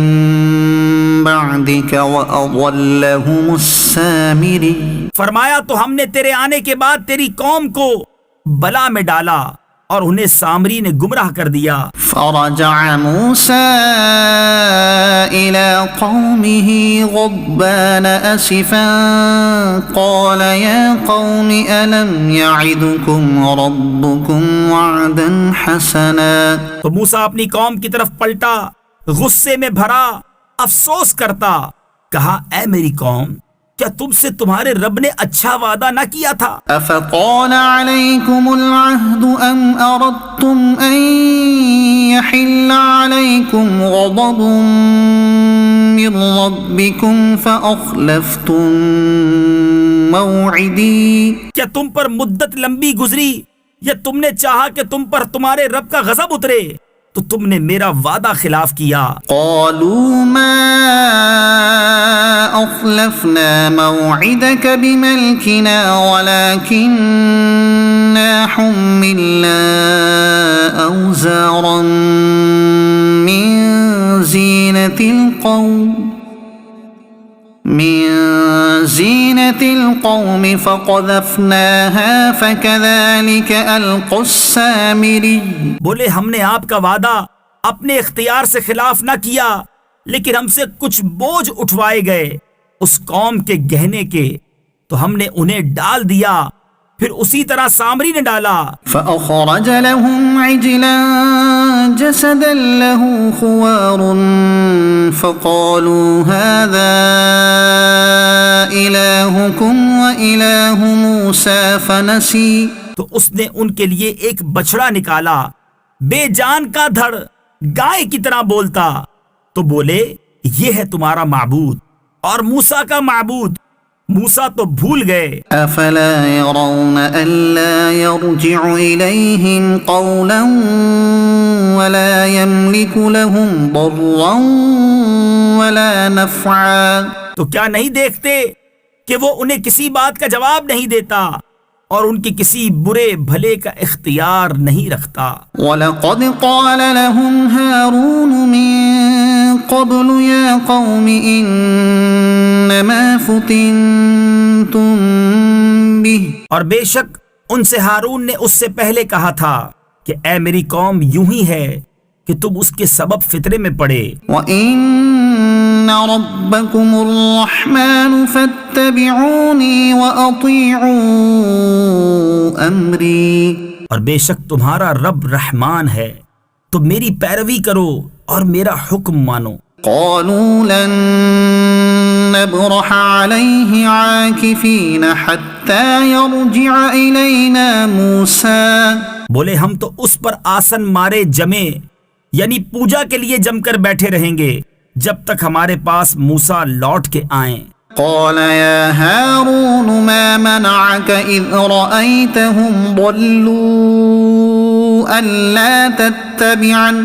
بعدك وأضلهم السامري۔ فرمایا تو ہم نے تیرے آنے کے بعد تیری قوم کو بلا میں ڈالا اور انہیں سامری نے گمراہ کر دیا۔ فرجع موسى إلى قومه غضبان أسفا قال يا قوم ألم يعدكم ربكم وعدا حسنا۔ تو موسیٰ اپنی قوم کی طرف پلٹا غصے میں بھرا افسوس کرتا، کہا اے میری قوم، کیا تم سے تمہارے رب نے اچھا وعدہ نہ کیا تھا؟ أفطال عليكم العهد أم أردتم أن يحل عليكم غضب من ربكم فأخلفتم موعدي۔ کیا تم پر مدت لمبی گزری یا تم نے چاہا کہ تم پر تمہارے رب کا غضب اترے تو تم نے میرا وعدہ خلاف کیا؟ قالوا ما أخلفنا موعدك بملكنا ولكننا حملنا أوزارا من زينة القوم فقذفناها فكذلك ألقى السامري۔ بولے ہم نے آپ کا وعدہ اپنے اختیار سے خلاف نہ کیا، لیکن ہم سے کچھ بوجھ اٹھوائے گئے اس قوم کے گہنے کے، تو ہم نے انہیں ڈال دیا، پھر اسی طرح سامری نے ڈالا۔ فأخرج لهم عجلا جسدا له خوار فقالوا هذا إلهكم وإله موسى فنسي۔ تو اس نے ان کے لیے ایک بچڑا نکالا بے جان کا دھڑ گائے کی طرح بولتا، تو بولے یہ ہے تمہارا معبود اور موسیٰ کا معبود۔ موسیٰ تو بھول گئے۔ افلا يرون الا يرجع اليهم قولا ولا يملك لهم ضرا ولا نفعا۔ تو کیا نہیں دیکھتے کہ وہ انہیں کسی بات کا جواب نہیں دیتا اور ان کی کسی برے بھلے کا اختیار نہیں رکھتا۔ وَلَقَدْ قَالَ لَهُمْ هَارُونُ مِن قَبْلُ يَا قَوْمِ إِنَّمَا فُتِنْتُمْ بِهِ۔ اور بے شک ان سے ہارون نے اس سے پہلے کہا تھا کہ اے میری قوم یوں ہی ہے کہ تم اس کے سبب فطرے میں پڑے۔ وَإِنَّ رَبَّكُمُ الرَّحْمَنُ فَاتَّبِعُونِي وَأَطِيعُوا أَمْرِي۔ اور بے شک تمہارا رب رحمان ہے، تو میری پیروی کرو اور میرا حکم مانو۔ قالوا لن نبرح عليه عاكفين حتى يرجع إلينا موسى۔ بولے ہم تو اس پر آسن مارے جمے، یعنی پوجا کے لیے جم کر بیٹھے رہیں گے جب تک ہمارے پاس موسیٰ لوٹ کے آئیں۔ قال يا هارون ما منعك إذ رأيتهم ضلوا ألا تتبعن۔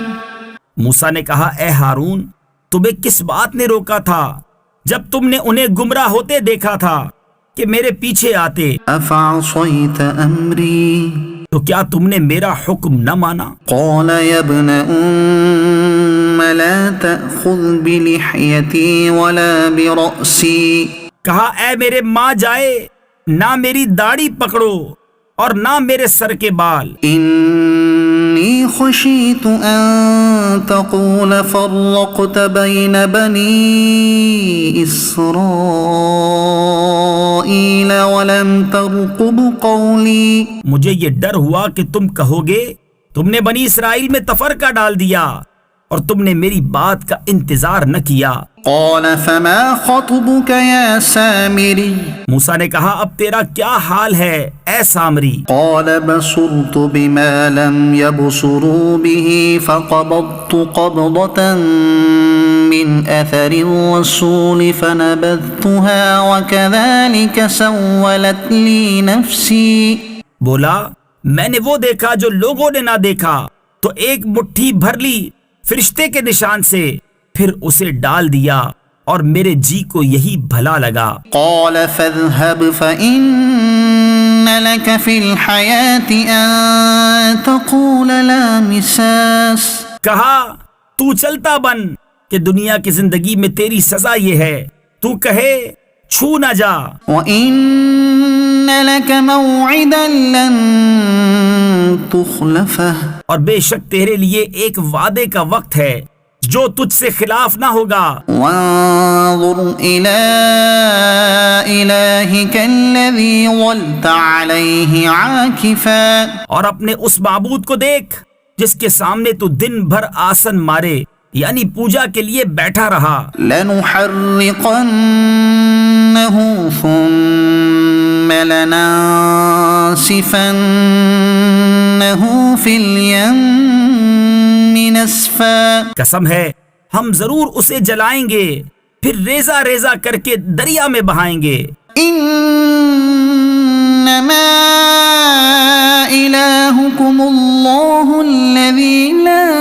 موسیٰ نے کہا اے ہارون تمہیں کس بات نے روکا تھا جب تم نے انہیں گمراہ ہوتے دیکھا تھا کہ میرے پیچھے آتے؟ أفعصيت أمري؟ تو کیا تم نے میرا حکم نہ مانا؟ قال يا ابن أم لا تأخذ بلحيتي ولا برأسي۔ کہا اے میرے ماں جائے، نہ میری داڑھی پکڑو اور نہ میرے سر کے بال۔ إني خشيت أن تقول فرقت بين بني إسرائيل ولم ترقب قولي۔ مجھے یہ ڈر ہوا کہ تم کہو گے تم نے بنی اسرائیل میں تفرقہ ڈال دیا اور تم نے میری بات کا انتظار نہ کیا۔ قال فما خطبك يا سامري؟ موسیٰ نے کہا اب تیرا کیا حال ہے اے سامری؟ قال بصرت بما لم يبصروا به فقبضت قبضة من أثر الرسول فنبذتها وكذلك سولت لي نفسي۔ بولا میں نے وہ دیکھا جو لوگوں نے نہ دیکھا، تو ایک مٹھی بھر لی فرشتے کے نشان سے، پھر اسے ڈال دیا اور میرے جی کو یہی بھلا لگا۔ قال فاذهب فإن لك في الحياة أن تقول لا مساس۔ کہا تو چلتا بن کہ دنیا کی زندگی میں تیری سزا یہ ہے تو کہے چھو نہ جا۔ وَإِنَّ لَكَ مَوْعِدًا لَن تُخْلَفَهُ۔ اور بے شک تیرے لیے ایک وعدے کا وقت ہے جو تجھ سے خلاف نہ ہوگا۔ وَانظُرْ إِلَىٰ إِلَٰهِكَ الَّذِي ظَلْتَ عَلَيْهِ عَاكِفًا۔ اور اپنے اس معبود کو دیکھ جس کے سامنے تو دن بھر آسن مارے یعنی پوجا کے لیے بیٹھا رہا۔ لَنُحَرِّقَنَّهُ ثُمَّ لَنَنسِفَنَّهُ فِي الْيَمِّ نَسْفًا۔ قسم ہے ہم ضرور اسے جلائیں گے، پھر ریزہ ریزہ کر کے دریا میں بہائیں گے۔ انما الہکم اللہ الذی لا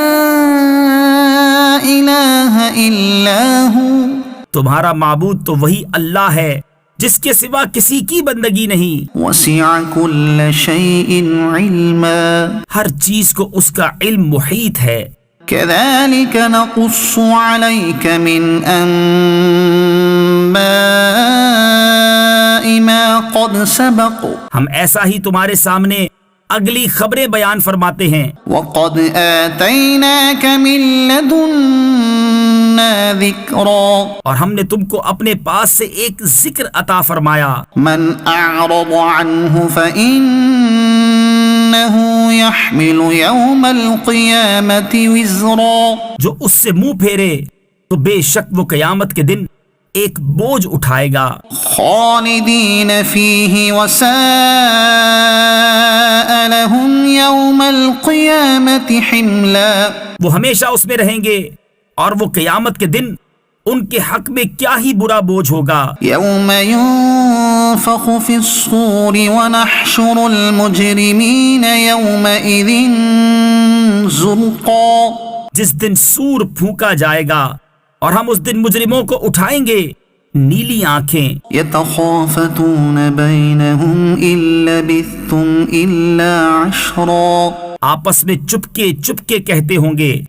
الہ الا ہو۔ تمہارا معبود تو وہی اللہ ہے جس کے سوا کسی کی بندگی نہیں۔ وسع کل شیء علما۔ ہر چیز کو اس کا علم محیط ہے۔ كذلك نقص عليك من أنباء ما قد سبق۔ ہم ایسا ہی تمہارے سامنے اگلی خبریں بیان فرماتے ہیں۔ وقد آتيناك من لدنا ذكرا۔ اور ہم نے تم کو اپنے پاس سے ایک ذکر عطا فرمایا۔ من أعرض عنه فإنه يحمل يوم القيامة وزرا۔ جو اس سے منہ پھیرے تو بے شک وہ قیامت کے دن ایک بوجھ اٹھائے گا۔ خالدین فیہ وساء لهم يوم القيامة حملا۔ وہ ہمیشہ اس میں رہیں گے اور وہ قیامت کے دن ان کے حق میں کیا ہی برا بوجھ ہوگا۔ یوم ينفخ في الصور ونحشر المجرمین یومئذ زرقا۔ جس دن سور پھونکا جائے گا اور ہم اس دن مجرموں کو اٹھائیں گے نیلی آنکھیں۔ یتخافتون بینہم ان لبثتم الا عشرا۔ آپس میں چپکے چپکے کہتے ہوں گے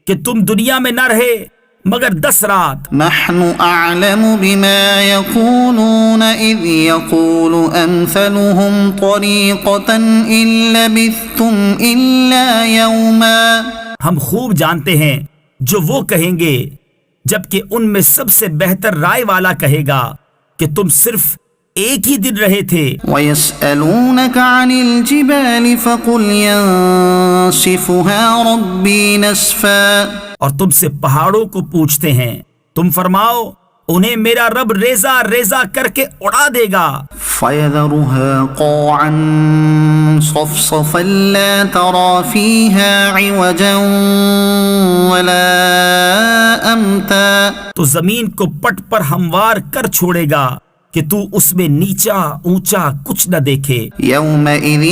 کہ تم دنیا میں نہ رہے مگر 10 رات۔ نحن أعلم بما يقولون إذ يقول أمثلهم طريقة إن لبثتم إلا يوما۔ ہم خوب جانتے ہیں جو وہ کہیں گے، جبکہ ان میں سب سے بہتر رائے والا کہے گا کہ تم صرف ایک ہی دن رہے تھے۔ وَيَسْأَلُونَكَ عَنِ الْجِبَالِ فَقُلْ يَنسِفُهَا رَبِّي نَسْفًا۔ اور تم سے پہاڑوں کو پوچھتے ہیں، تم فرماؤ انہیں میرا رب ریزہ ریزہ کر کے اڑا دے گا۔ فَيَذَرُهَا قَاعًا صَفْصَفًا لَا تَرَى فِيهَا عِوَجًا وَلَا أَمْتًا۔ تو زمین کو پٹ پر ہموار کر چھوڑے گا کہ تو اس میں نیچا اونچا کچھ نہ دیکھے۔ يَوْمَئِذٍ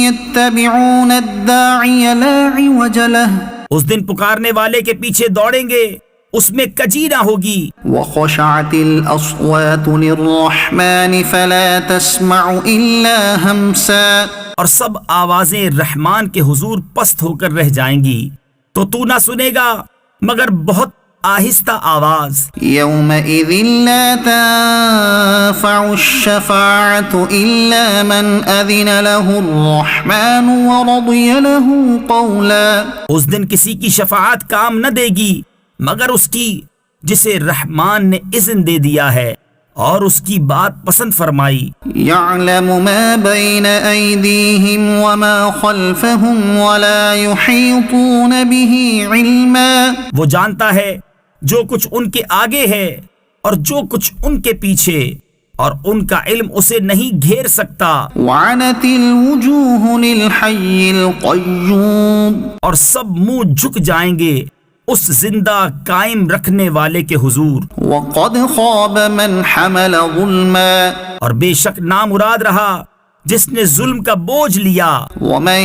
يَتَّبِعُونَ الدَّاعِيَ لَا عِوَجَ لَهُ۔ اس دن پکارنے والے کے پیچھے دوڑیں گے، اس میں کجی نہ ہوگی۔ وَخَشَعَتِ الْأَصْوَاتُ لِلرَّحْمَنِ فَلَا تَسْمَعُ إِلَّا هَمْسًا۔ اور سب آوازیں رحمان کے حضور پست ہو کر رہ جائیں گی، تو نہ سنے گا مگر بہت آہستہ آواز۔ يَوْمَئِذٍ لَا تَنفَعُ الشَّفَاعَةُ إِلَّا مَنْ أَذِنَ لَهُ الرَّحْمَنُ وَرَضِيَ لَهُ قَوْلًا۔ اس دن کسی کی شفاعت کام نہ دے گی مگر اس کی جسے رحمان نے اذن دے دیا ہے اور اس کی بات پسند فرمائی۔ يَعْلَمُ مَا بَيْنَ أَيْدِيهِمْ وَمَا خَلْفَهُمْ وَلَا يُحِيطُونَ بِهِ عِلْمًا۔ وہ جانتا ہے جو کچھ ان کے آگے ہے اور جو کچھ ان کے پیچھے، اور ان کا علم اسے نہیں گھیر سکتا۔ وَعَنَتِ الْوُجُوهُ لِلْحَيِّ الْقَيُّومِ۔ اور سب منہ جھک جائیں گے اس زندہ قائم رکھنے والے کے حضور۔ وَقَدْ خَابَ مَنْ حَمَلَ ظُلْمًا۔ اور بے شک نامراد رہا جس نے ظلم کا بوجھ لیا۔ وَمَن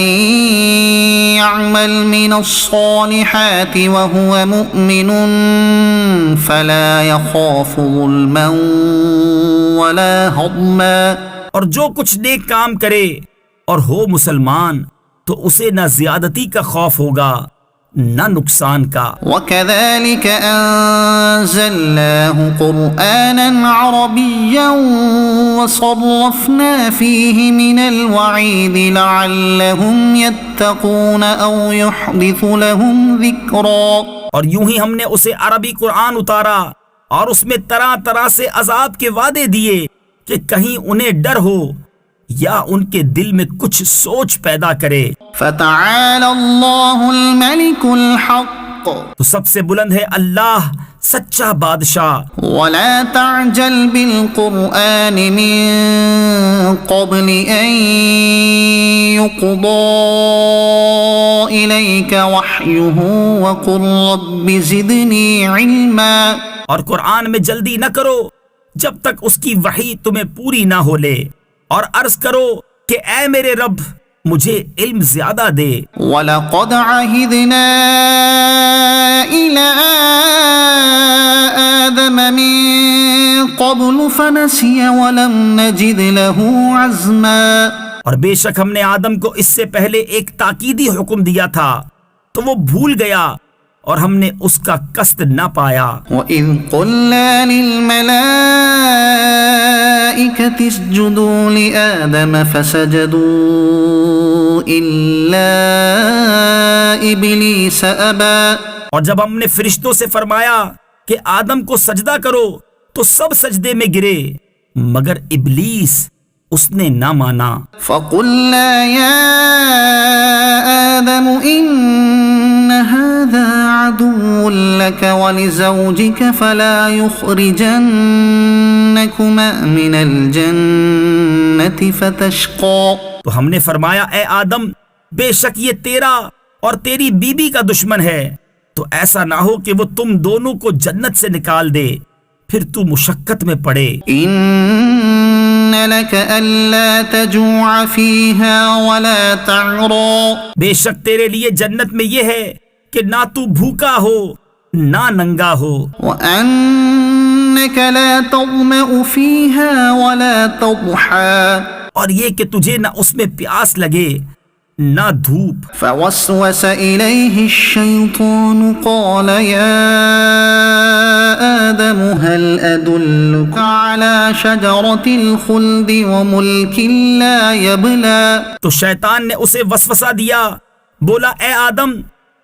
يَعْمَلْ مِنَ الصَّالِحَاتِ وَهُوَ مُؤْمِنٌ فَلَا يَخَافُ ظُلْمًا وَلَا هَضْمًا۔ اور جو کچھ نیک کام کرے اور ہو مسلمان تو اسے نہ زیادتی کا خوف ہوگا نہ نقصان کا۔ وَكَذَلِكَ أَنزَلْنَاهُ قُرْآنًا عَرَبِيًّا وَصَرَّفْنَا فِيهِ مِنَ الْوَعِيدِ لَعَلَّهُمْ يَتَّقُونَ أَوْ يُحْدِثُ لَهُمْ ذِكْرًا۔ اور یوں ہی ہم نے اسے عربی قرآن اتارا اور اس میں طرح طرح سے عذاب کے وعدے دیے کہ کہیں انہیں ڈر ہو یا ان کے دل میں کچھ سوچ پیدا کرے۔ فَتَعَالَى اللَّهُ الْمَلِكُ الْحَقُّ۔ تو سب سے بلند ہے اللہ سچا بادشاہ۔ وَلَا تَعْجَلْ بِالْقُرْآنِ مِن قَبْلِ أَن يُقْضَى إِلَيْكَ وَحْيُهُ وَقُلْ رَبِّ زِدْنِي عِلْمًا۔ اور قرآن میں جلدی نہ کرو جب تک اس کی وحی تمہیں پوری نہ ہو لے، اور عرض کرو کہ اے میرے رب مجھے علم زیادہ دے۔ وَلَقَدْ عَهِدْنَا إِلَىٰ آدَمَ مِن قَبْلُ فَنَسِيَ وَلَمْ نَجِدْ لَهُ عَزْمًا۔ اور بے شک ہم نے آدم کو اس سے پہلے ایک تاکیدی حکم دیا تھا تو وہ بھول گیا اور ہم نے اس کا قصد نہ پایا۔ وَإِذْ قُلْنَا لِلْمَلَائِكَةِ اسْجُدُوا لِآدَمَ فَسَجَدُوا إِلَّا إِبْلِيسَ أَبَى۔ اور جب ہم نے فرشتوں سے فرمایا کہ آدم کو سجدہ کرو تو سب سجدے میں گرے مگر ابلیس اس نے نہ مانا۔ فَقُلْنَا يَا آدَمُ إِنَّ هَذَا عَدُوٌّ لَكَ وَلِزَوْجِكَ فَلَا يُخْرِجَنَّكُمَا مِنَ الْجَنَّةِ فَتَشْقَى۔ تو ہم نے فرمایا اے آدم بے شک یہ تیرا اور تیری بیوی کا دشمن ہے، تو ایسا نہ ہو کہ وہ تم دونوں کو جنت سے نکال دے پھر تو مشقت میں پڑے۔ إِنَّ لَكَ أَلَّا تَجُوعَ فِيهَا وَلَا تَعْرَى۔ بے شک تیرے لیے جنت میں یہ ہے کہ نہ تو بھوکا ہو نہ ننگا ہو، وَأَنَّكَ لَا تَظْمَأُ فِيهَا وَلَا تَضْحَى۔ اور یہ کہ تجھے نہ اس میں پیاس لگے نہ دھوپ. فوسوس إليه الشيطان قال يا آدم هل أدلك على شجرة الخلد وملك لا يبلى. تو شیطان نے اسے وسوسہ دیا، بولا اے آدم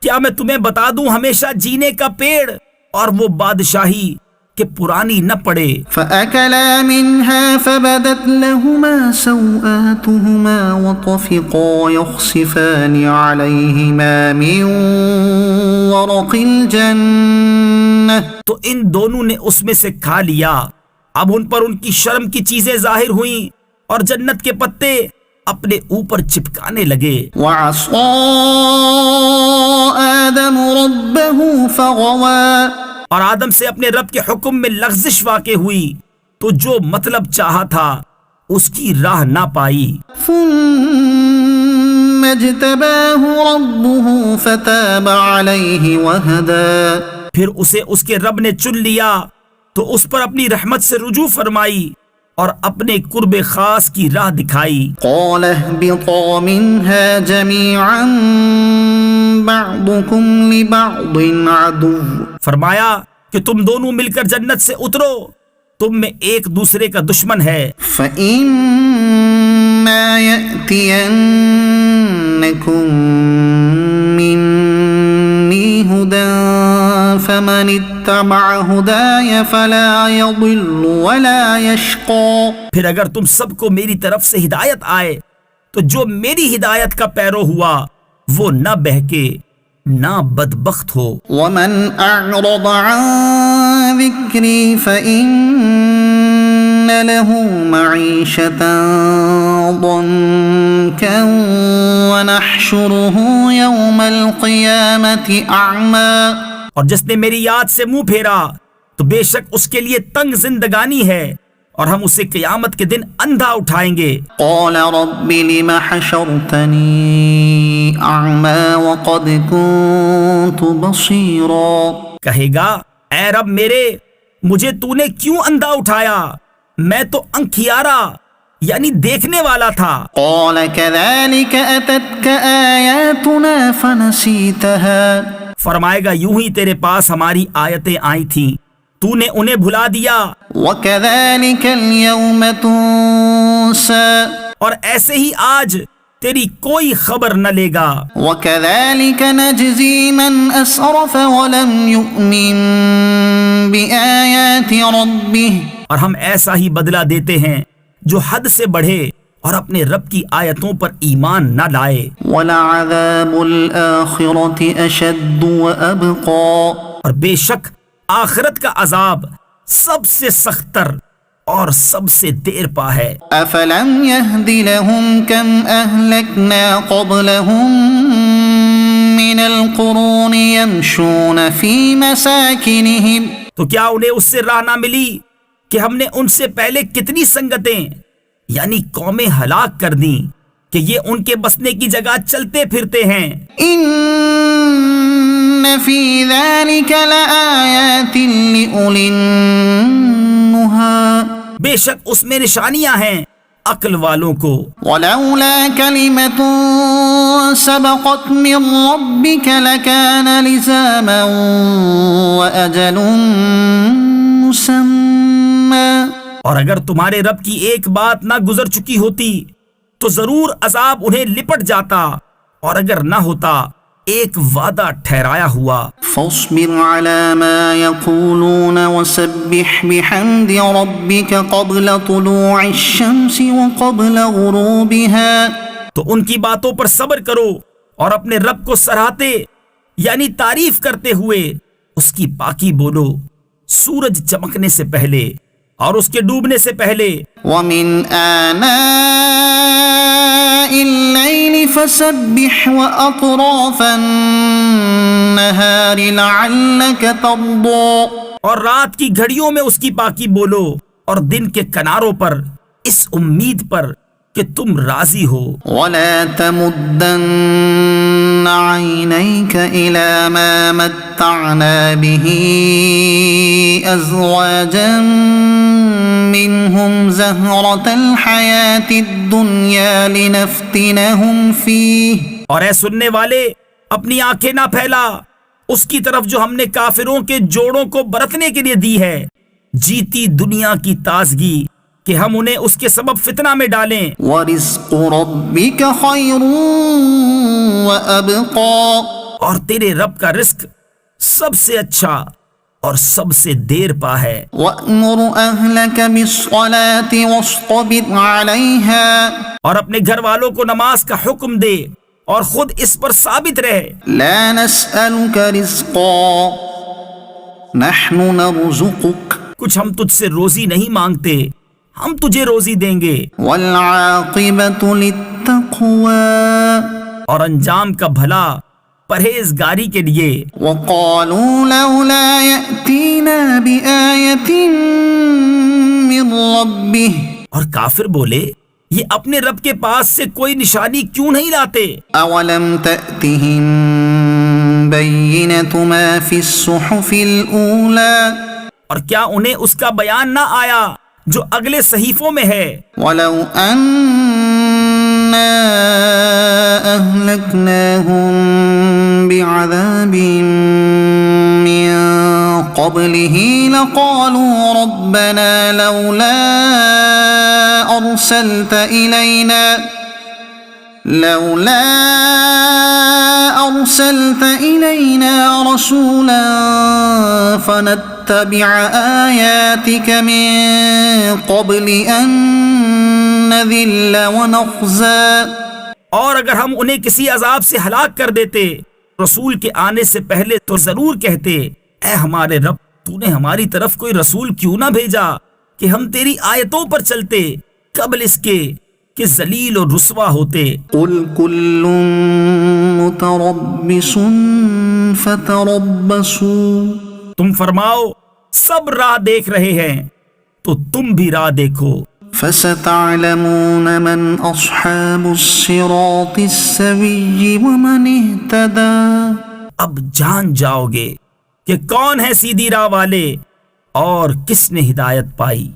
کیا میں تمہیں بتا دوں ہمیشہ جینے کا پیڑ اور وہ بادشاہی کہ پرانی نہ پڑے. فأكلا منها فبدت لهما سوآتهما وطفقا يخصفان عليهما من ورق الجنة. تو ان دونوں نے اس میں سے کھا لیا، اب ان پر ان کی شرم کی چیزیں ظاہر ہوئیں اور جنت کے پتے اپنے اوپر چپکانے لگے. وعصى آدم ربه فغوى. اور آدم سے اپنے رب کے حکم میں لغزش واقع ہوئی تو جو مطلب چاہا تھا اس کی راہ نہ پائی. ثم اجتباه ربه فتاب عليه وهدى. پھر اسے اس کے رب نے چن لیا تو اس پر اپنی رحمت سے رجوع فرمائی اور اپنے قرب خاص کی راہ دکھائی. قال اهبطا منها جميعا بعضكم لبعض عدو. فرمایا کہ تم دونوں مل کر جنت سے اترو، تم میں ایک دوسرے کا دشمن ہے. فإما يأتينكم مني هدى فمن اتبع هداي فلا يضل ولا يشقى. پھر اگر تم سب کو میری طرف سے ہدایت آئے تو جو میری ہدایت کا پیرو ہوا وہ نہ بہکے نہ بدبخت ہو. ومن أعرض عن ذكري فإن له معيشة ضنكا ونحشره يوم القيامة أعمى. اور جس نے میری یاد سے منہ پھیرا تو بے شک اس کے لیے تنگ زندگانی ہے اور ہم اسے قیامت کے دن اندھا اٹھائیں گے. قال رب لم حشرتني أعمى وقد كنت بصيرا. کہے گا اے رب میرے مجھے تو نے کیوں اندھا اٹھایا، میں تو انکھیارا یعنی دیکھنے والا تھا. قال كذلك أتتك آياتنا فنسيتها. فرمائے گا یوں ہی تیرے پاس ہماری آیتیں آئی تھیں، تو نے انہیں بھلا دیا. وكذلك اليوم تنسى. اور ایسے ہی آج تیری کوئی خبر نہ لے گا. وكذلك نجزي من أسرف ولم يؤمن بآيات ربه. اور ہم ایسا ہی بدلہ دیتے ہیں جو حد سے بڑھے اور اپنے رب کی آیتوں پر ایمان نہ لائے. ولعذاب الآخرة أشد وأبقى. اور بے شک آخرت کا عذاب سب سے سخت تر اور سب سے دیر پا ہے. أفلم يهد لهم كم أهلكنا قبلهم من القرون يمشون في مساكنهم. تو کیا انہیں اس سے راہ نہ ملی کہ ہم نے ان سے پہلے کتنی سنگتیں یعنی قومیں ہلاک کر دیں کہ یہ ان کے بسنے کی جگہ چلتے پھرتے ہیں. إن في ذلك لآيات لأولي النهى. بے شک اس میں نشانیاں ہیں عقل والوں کو. ولولا كلمة سبقت من ربك لكان لزاما وأجل مسمى. اور اگر تمہارے رب کی ایک بات نہ گزر چکی ہوتی تو ضرور عذاب انہیں لپٹ جاتا، اور اگر نہ ہوتا ایک وعدہ ٹھہرایا ہوا. فاصبر على ما يقولون وسبح بحمد ربك قبل طلوع الشمس وقبل غروبها. تو ان کی باتوں پر صبر کرو اور اپنے رب کو سراہتے یعنی تعریف کرتے ہوئے اس کی پاکی بولو سورج چمکنے سے پہلے اور اس کے ڈوبنے سے پہلے. ومن آناء الليل فسبح وأطراف النهار لعلك ترضى. اور رات کی گھڑیوں میں اس کی پاکی بولو اور دن کے کناروں پر اس امید پر کہ تم راضی ہو. ولا تمدن عينيك إلى ما متعنا به أزواجا منهم منهم زهرة الحياة الدنيا لنفتنهم فيه اور اے سننے والے، اپنی آنکھیں نہ پھیلا اس کی طرف جو ہم نے کافروں کے جوڑوں کو برتنے کے لیے دی ہے، جیتی دنیا کی تازگی، کہ ہم انہیں اس کے سبب فتنہ میں ڈالیں۔ ورزق ربك خير وأبقى اور تیرے رب کا رزق سب سے اچھا اور سب سے دیر پا ہے۔ وأمر أهلك بالصلاة واصطبر عليها اور اپنے گھر والوں کو نماز کا حکم دے اور خود اس پر ثابت رہے۔ لا نسألك رزقا نحن نرزقك کچھ ہم تجھ سے روزی نہیں مانگتے، ہم تجھے روزی دیں گے۔ والعاقبة للتقوى اور انجام کا بھلا پرہیزگاری کے لیے۔ وقالوا لولا يأتينا بآية من ربه اور کافر بولے، یہ اپنے رب کے پاس سے کوئی نشانی کیوں نہیں لاتے؟ أولم تأتهم بينة ما في الصحف الأولى اور کیا انہیں اس کا بیان نہ آیا جو اگلے صحیفوں میں ہے؟ ولو أنا أهلكناهم بعذاب من قبله لقالوا ربنا لولا أرسلت إلينا رسولا فنتبع آياتك من قبل أن نذل ونخزى۔ اور اگر ہم انہیں کسی عذاب سے ہلاک کر دیتے رسول کے آنے سے پہلے تو ضرور کہتے، اے ہمارے رب، تو نے ہماری طرف کوئی رسول کیوں نہ بھیجا کہ ہم تیری آیتوں پر چلتے قبل اس کے کہ ذلیل اور رسوا ہوتے۔ قل كل متربص فتربصوا، تم فرماؤ سب راہ دیکھ رہے ہیں تو تم بھی راہ دیکھو۔ فستعلمون من أصحاب الصراط السوي ومن اهتدى، اب جان جاؤ گے کہ کون ہے سیدھی راہ والے اور کس نے ہدایت پائی۔